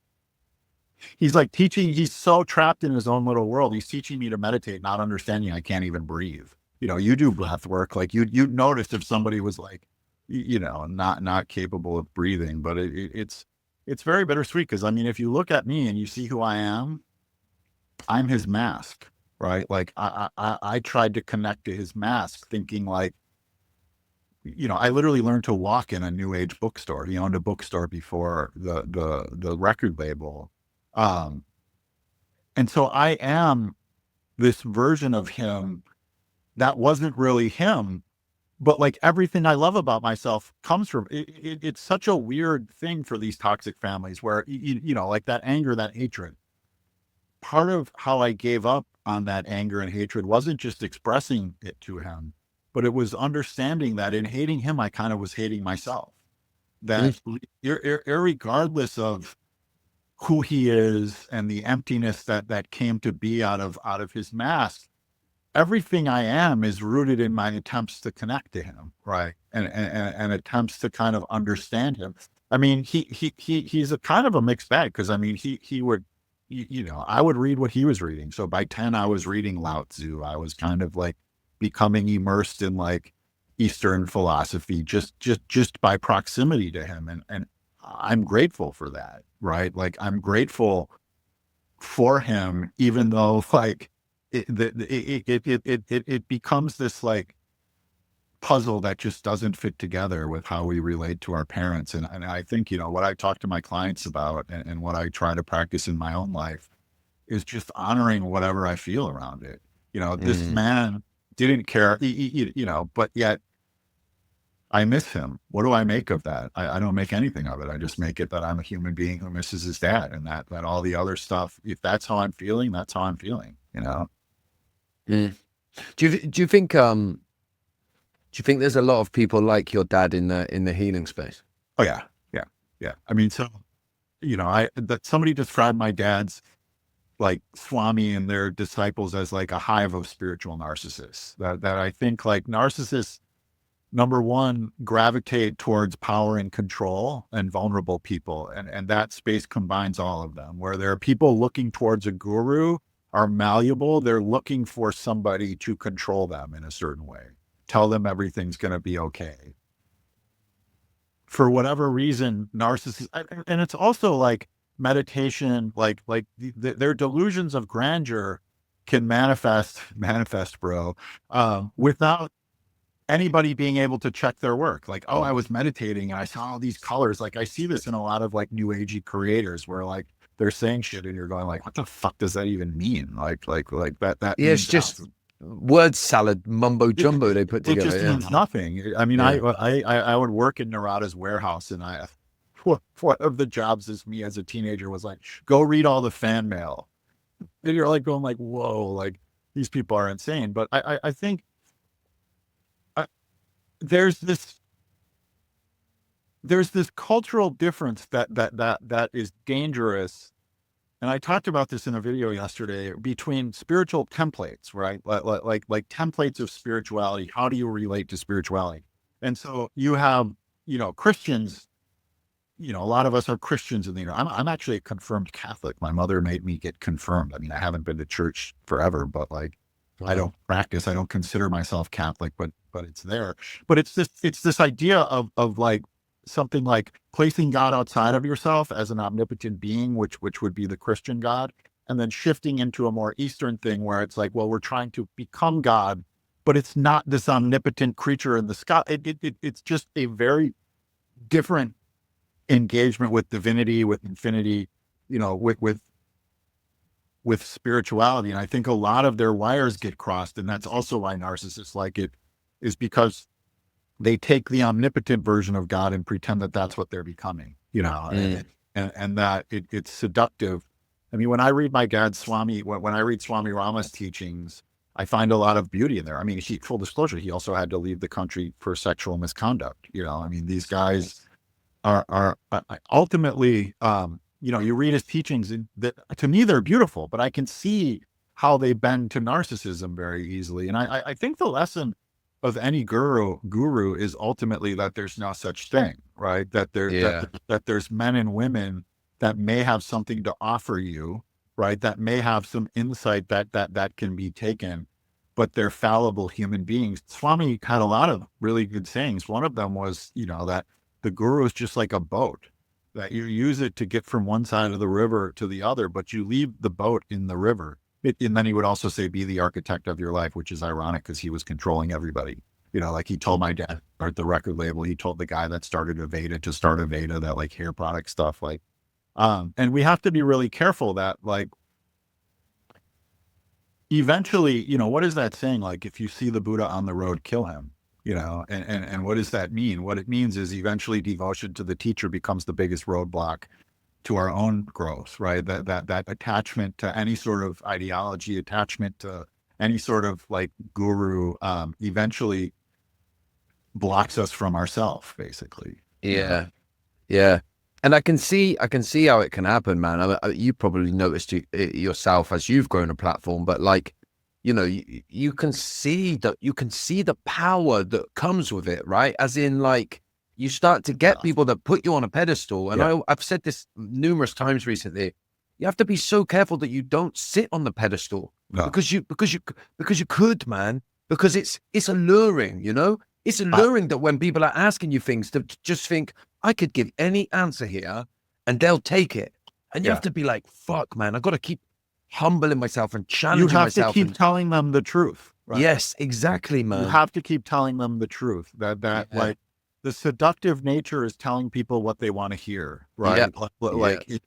teaching, he's so trapped in his own little world. He's teaching me to meditate, not understanding I can't even breathe. You do breath work. Like you'd notice if somebody was like, not capable of breathing, but it's very bittersweet because, I mean, if you look at me and you see who I am, I'm his mask, right? Like I tried to connect to his mask thinking like, I literally learned to walk in a New Age bookstore. He owned a bookstore before the record label. And so I am this version of him that wasn't really him. But like everything I love about myself comes from it. It's such a weird thing for these toxic families where, like that anger, that hatred. Part of how I gave up on that anger and hatred wasn't just expressing it to him, but it was understanding that in hating him, I kind of was hating myself. That irregardless of who he is and the emptiness that came to be out of his mask, everything I am is rooted in my attempts to connect to him, right? And attempts to kind of understand him. I mean, he's a kind of a mixed bag, because I mean, he would, I would read what he was reading. So by 10, I was reading Lao Tzu. I was kind of like becoming immersed in like Eastern philosophy just by proximity to him. And I'm grateful for that, right? Like, I'm grateful for him, even though like it becomes this like puzzle that just doesn't fit together with how we relate to our parents. And I think, what I talk to my clients about, and what I try to practice in my own life, is just honoring whatever I feel around it. This man didn't care, but yet I miss him. What do I make of that? I don't make anything of it. I just make it that I'm a human being who misses his dad, and that all the other stuff, if that's how I'm feeling, that's how I'm feeling, Do you think there's a lot of people like your dad in the healing space? Oh yeah. I mean, so, that somebody described my dad's like Swami and their disciples as like a hive of spiritual narcissists. That I think like narcissists, number one, gravitate towards power and control and vulnerable people. And that space combines all of them. Where there are people looking towards a guru are malleable. They're looking for somebody to control them in a certain way. Tell them everything's going to be okay. For whatever reason, narcissists, and it's also like meditation, like their delusions of grandeur can manifest, bro, without anybody being able to check their work. Like, oh, I was meditating and I saw all these colors. Like, I see this in a lot of like new agey creators where like they're saying shit and you're going like, what the fuck does that even mean? Like that. Yeah, it's just word salad, mumbo jumbo they put together. It just means nothing. I mean, I would work in Narada's warehouse, and one of the jobs as me as a teenager was like, go read all the fan mail. And you're like going like, whoa, like these people are insane. But I think there's this cultural difference that is dangerous. And I talked about this in a video yesterday, between spiritual templates, right? Like templates of spirituality. How do you relate to spirituality? And so you have, Christians, a lot of us are Christians in the, I'm actually a confirmed Catholic. My mother made me get confirmed. I mean, I haven't been to church forever, but like, I don't practice. I don't consider myself Catholic, but it's there. But it's this idea of like something like placing God outside of yourself as an omnipotent being, which would be the Christian God, and then shifting into a more Eastern thing where it's like, well, we're trying to become God, but it's not this omnipotent creature in the sky. It's just a very different engagement with divinity, with infinity, with spirituality. And I think a lot of their wires get crossed. And that's also why narcissists like it, is because they take the omnipotent version of God and pretend that that's what they're becoming, and that it's seductive. I mean, when I read my dad's Swami, when I read Swami Rama's teachings, I find a lot of beauty in there. I mean, full disclosure, he also had to leave the country for sexual misconduct. I mean, these guys are ultimately, you read his teachings, and that, to me, they're beautiful, but I can see how they bend to narcissism very easily. And I think the lesson of any guru is ultimately that there's no such thing, right? That there's men and women that may have something to offer you, right? That may have some insight that can be taken, but they're fallible human beings. Swami had a lot of really good sayings. One of them was, that the guru is just like a boat, that you use it to get from one side of the river to the other, but you leave the boat in the river. And then he would also say, be the architect of your life, which is ironic because he was controlling everybody. Like he told my dad to start the record label. He told the guy that started Aveda to start Aveda, that like hair product stuff. Like, and we have to be really careful that like, eventually, what is that saying? Like, if you see the Buddha on the road, kill him, and what does that mean? What it means is eventually devotion to the teacher becomes the biggest roadblock to our own growth, right? That attachment to any sort of ideology, attachment to any sort of like guru, eventually blocks us from ourselves, basically. Yeah. Yeah. And I can see how it can happen, man. You probably noticed it yourself as you've grown a platform, but like, you know, you can see the power that comes with it, right? As in, like, you start to get people that put you on a pedestal. And I've said this numerous times recently. You have to be so careful that you don't sit on the pedestal because you could, man, because it's alluring, you know? It's alluring that when people are asking you things to just think, I could give any answer here and they'll take it. And you have to be like, fuck, man, I got to keep humbling myself and challenging myself. You have to keep telling them the truth. Right? Yes, exactly, man. You have to keep telling them the truth. Like the seductive nature is telling people what they want to hear, right?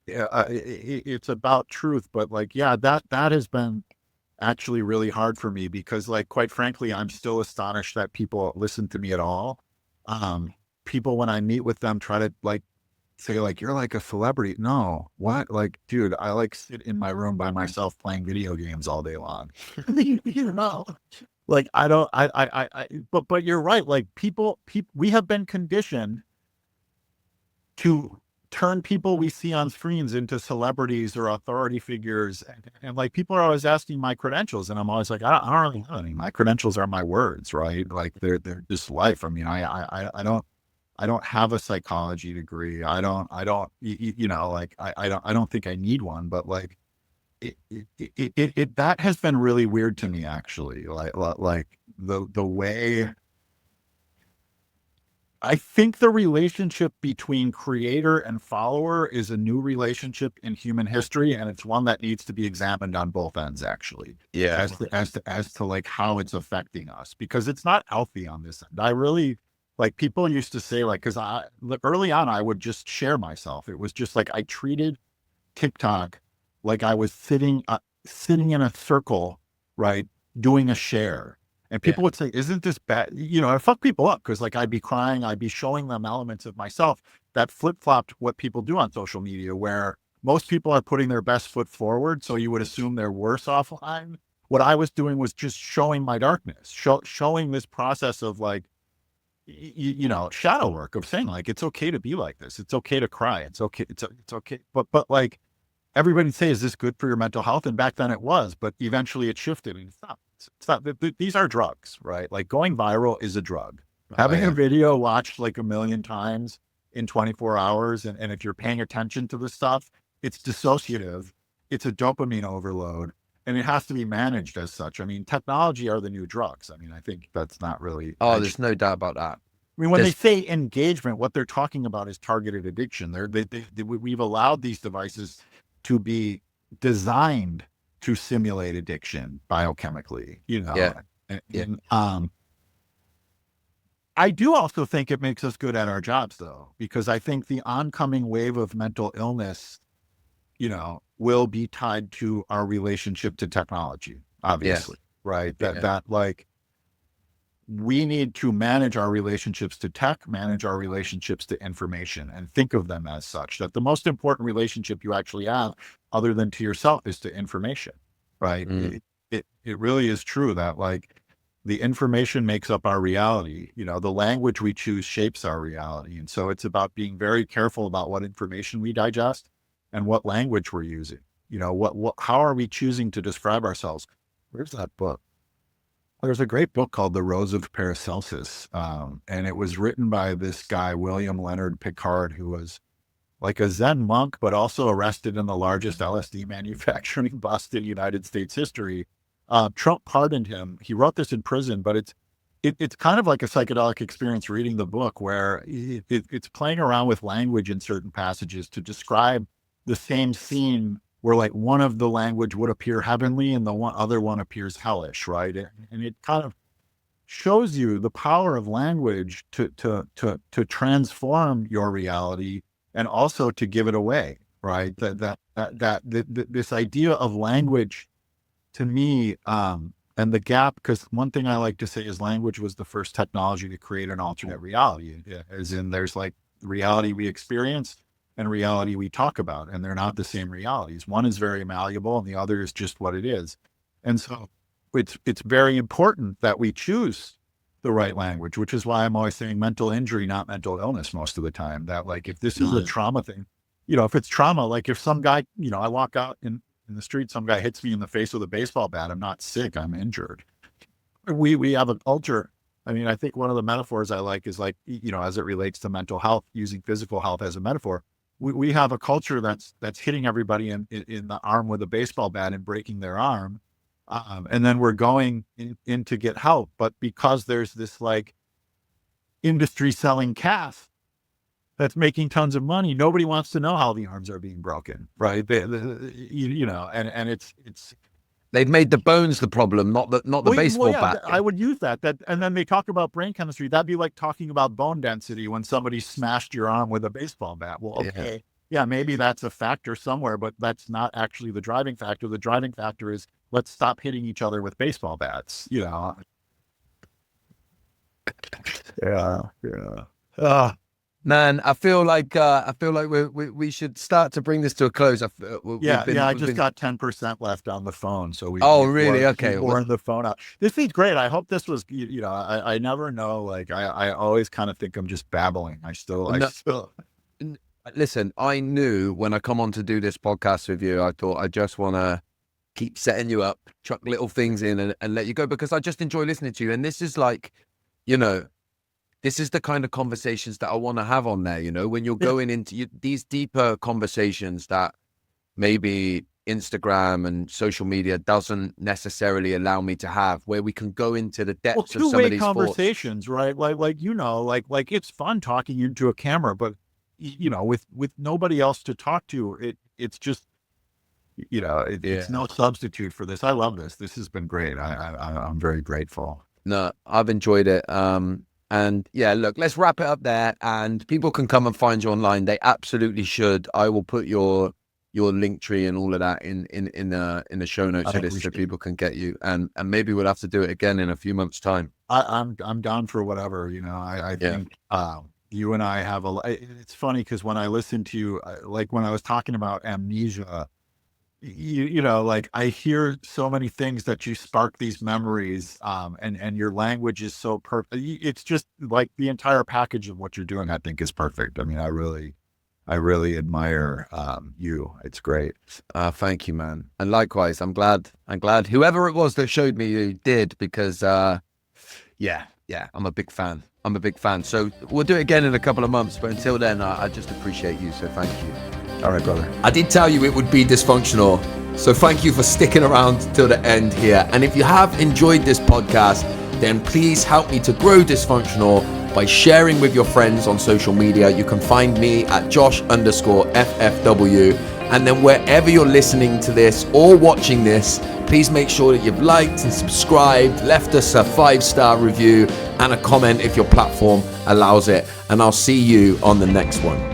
It's about truth, but like, that has been actually really hard for me because, like, quite frankly, I'm still astonished that people listen to me at all. People, when I meet with them, try to like say like, you're like a celebrity. No, what? Like, dude, I like sit in my room by myself playing video games all day long. You know, like but you're right. Like people, we have been conditioned to turn people we see on screens into celebrities or authority figures. And like, people are always asking my credentials. And I'm always like, I don't really know any. My credentials are my words, right? Like they're just life. I mean, I don't have a psychology degree. I don't, you know, like I don't think I need one, but like it that has been really weird to me, actually. Like the way I think the relationship between creator and follower is a new relationship in human history, and it's one that needs to be examined on both ends, actually. Yeah. As to like how it's affecting us, because it's not healthy on this end. I really, like, people used to say, like, because early on I would just share myself. It was just like I treated TikTok like I was sitting in a circle, right, doing a share. And people would say, isn't this bad? You know, I fuck people up because, like, I'd be crying, I'd be showing them elements of myself that flip-flopped what people do on social media, where most people are putting their best foot forward. So you would assume they're worse offline. What I was doing was just showing my darkness, showing this process of like, you know, shadow work of saying like, it's okay to be like this. It's okay to cry. It's okay. It's okay. But like, everybody'd say, is this good for your mental health? And back then it was, but eventually it shifted and it's not, these are drugs, right? Like going viral is a drug. Having a video watched like 1 million times in 24 hours. And if you're paying attention to the stuff, it's dissociative. It's a dopamine overload, and it has to be managed as such. I mean, technology are the new drugs. I mean, I think that's not really. Oh, there's no doubt about that. I mean, when they say engagement, what they're talking about is targeted addiction. We've allowed these devices to be designed to simulate addiction biochemically, you know. I do also think it makes us good at our jobs, though, because I think the oncoming wave of mental illness, you know, will be tied to our relationship to technology, obviously, right? That like, we need to manage our relationships to tech, manage our relationships to information, and think of them as such, that the most important relationship you actually have other than to yourself is to information, right? It really is true that like the information makes up our reality. You know, the language we choose shapes our reality. And so it's about being very careful about what information we digest and what language we're using. You know, how are we choosing to describe ourselves? Where's that book? There's a great book called The Rose of Paracelsus, and it was written by this guy, William Leonard Picard, who was like a Zen monk, but also arrested in the largest LSD manufacturing bust in United States history. Trump pardoned him. He wrote this in prison, but it's kind of like a psychedelic experience reading the book, where it's playing around with language in certain passages to describe the same scene, where like one of the language would appear heavenly and the other one appears hellish, right? And it kind of shows you the power of language to transform your reality and also to give it away, right? This idea of language, to me, and the gap, because one thing I like to say is language was the first technology to create an alternate reality, as in there's like reality we experience, and reality we talk about, and they're not the same realities. One is very malleable and the other is just what it is. And so it's very important that we choose the right language, which is why I'm always saying mental injury, not mental illness most of the time. That like, if this is a trauma thing, if it's trauma, like if some guy, I walk out in the street, some guy hits me in the face with a baseball bat, I'm not sick, I'm injured. We have a culture. I mean, I think one of the metaphors I like is like, as it relates to mental health, using physical health as a metaphor, we have a culture that's hitting everybody in the arm with a baseball bat and breaking their arm. And then we're going in to get help. But because there's this like industry selling cast that's making tons of money, nobody wants to know how the arms are being broken, right? And it's they've made the bones the problem, not the baseball bat. I would use that. And then they talk about brain chemistry. That'd be like talking about bone density when somebody smashed your arm with a baseball bat. Well, okay, yeah, maybe that's a factor somewhere, but that's not actually the driving factor. The driving factor is let's stop hitting each other with baseball bats. Yeah. Man, I feel like we should start to bring this to a close. I just got 10% left on the phone, so really? Okay, we're the phone out. This feels great. I hope this was. I never know. Like I always kind of think I'm just babbling. I still. Listen, I knew when I come on to do this podcast with you, I thought I just want to keep setting you up, chuck little things in, and let you go, because I just enjoy listening to you. And this is like, this is the kind of conversations that I want to have on there, when you're going into these deeper conversations that maybe Instagram and social media doesn't necessarily allow me to have, where we can go into the depths of some of these conversations, thoughts. Right? Like it's fun talking into a camera, but with nobody else to talk to, it's just, it's no substitute for this. I love this. This has been great. I'm very grateful. No, I've enjoyed it. And yeah, look, let's wrap it up there, and people can come and find you online. They absolutely should. I will put your link tree and all of that in the show notes for this, so people can get you. And maybe we'll have to do it again in a few months' time. I'm down for whatever. I think you and I have it's funny because when I listen to you, like when I was talking about amnesia, like I hear so many things that you spark these memories, and your language is so perfect. It's just like the entire package of what you're doing, I think, is perfect. I mean, I really admire you. It's great. Thank you, man. And likewise, I'm glad whoever it was that showed me you did, because I'm a big fan. So we'll do it again in a couple of months, but until then, I just appreciate you. So thank you. All right, brother. I did tell you it would be dysfunctional, so thank you for sticking around till the end here. And if you have enjoyed this podcast, then please help me to grow Dysfunctional by sharing with your friends on social media. You can find me at Josh_FFW. And then wherever you're listening to this or watching this, please make sure that you've liked and subscribed, left us a 5-star review and a comment if your platform allows it. And I'll see you on the next one.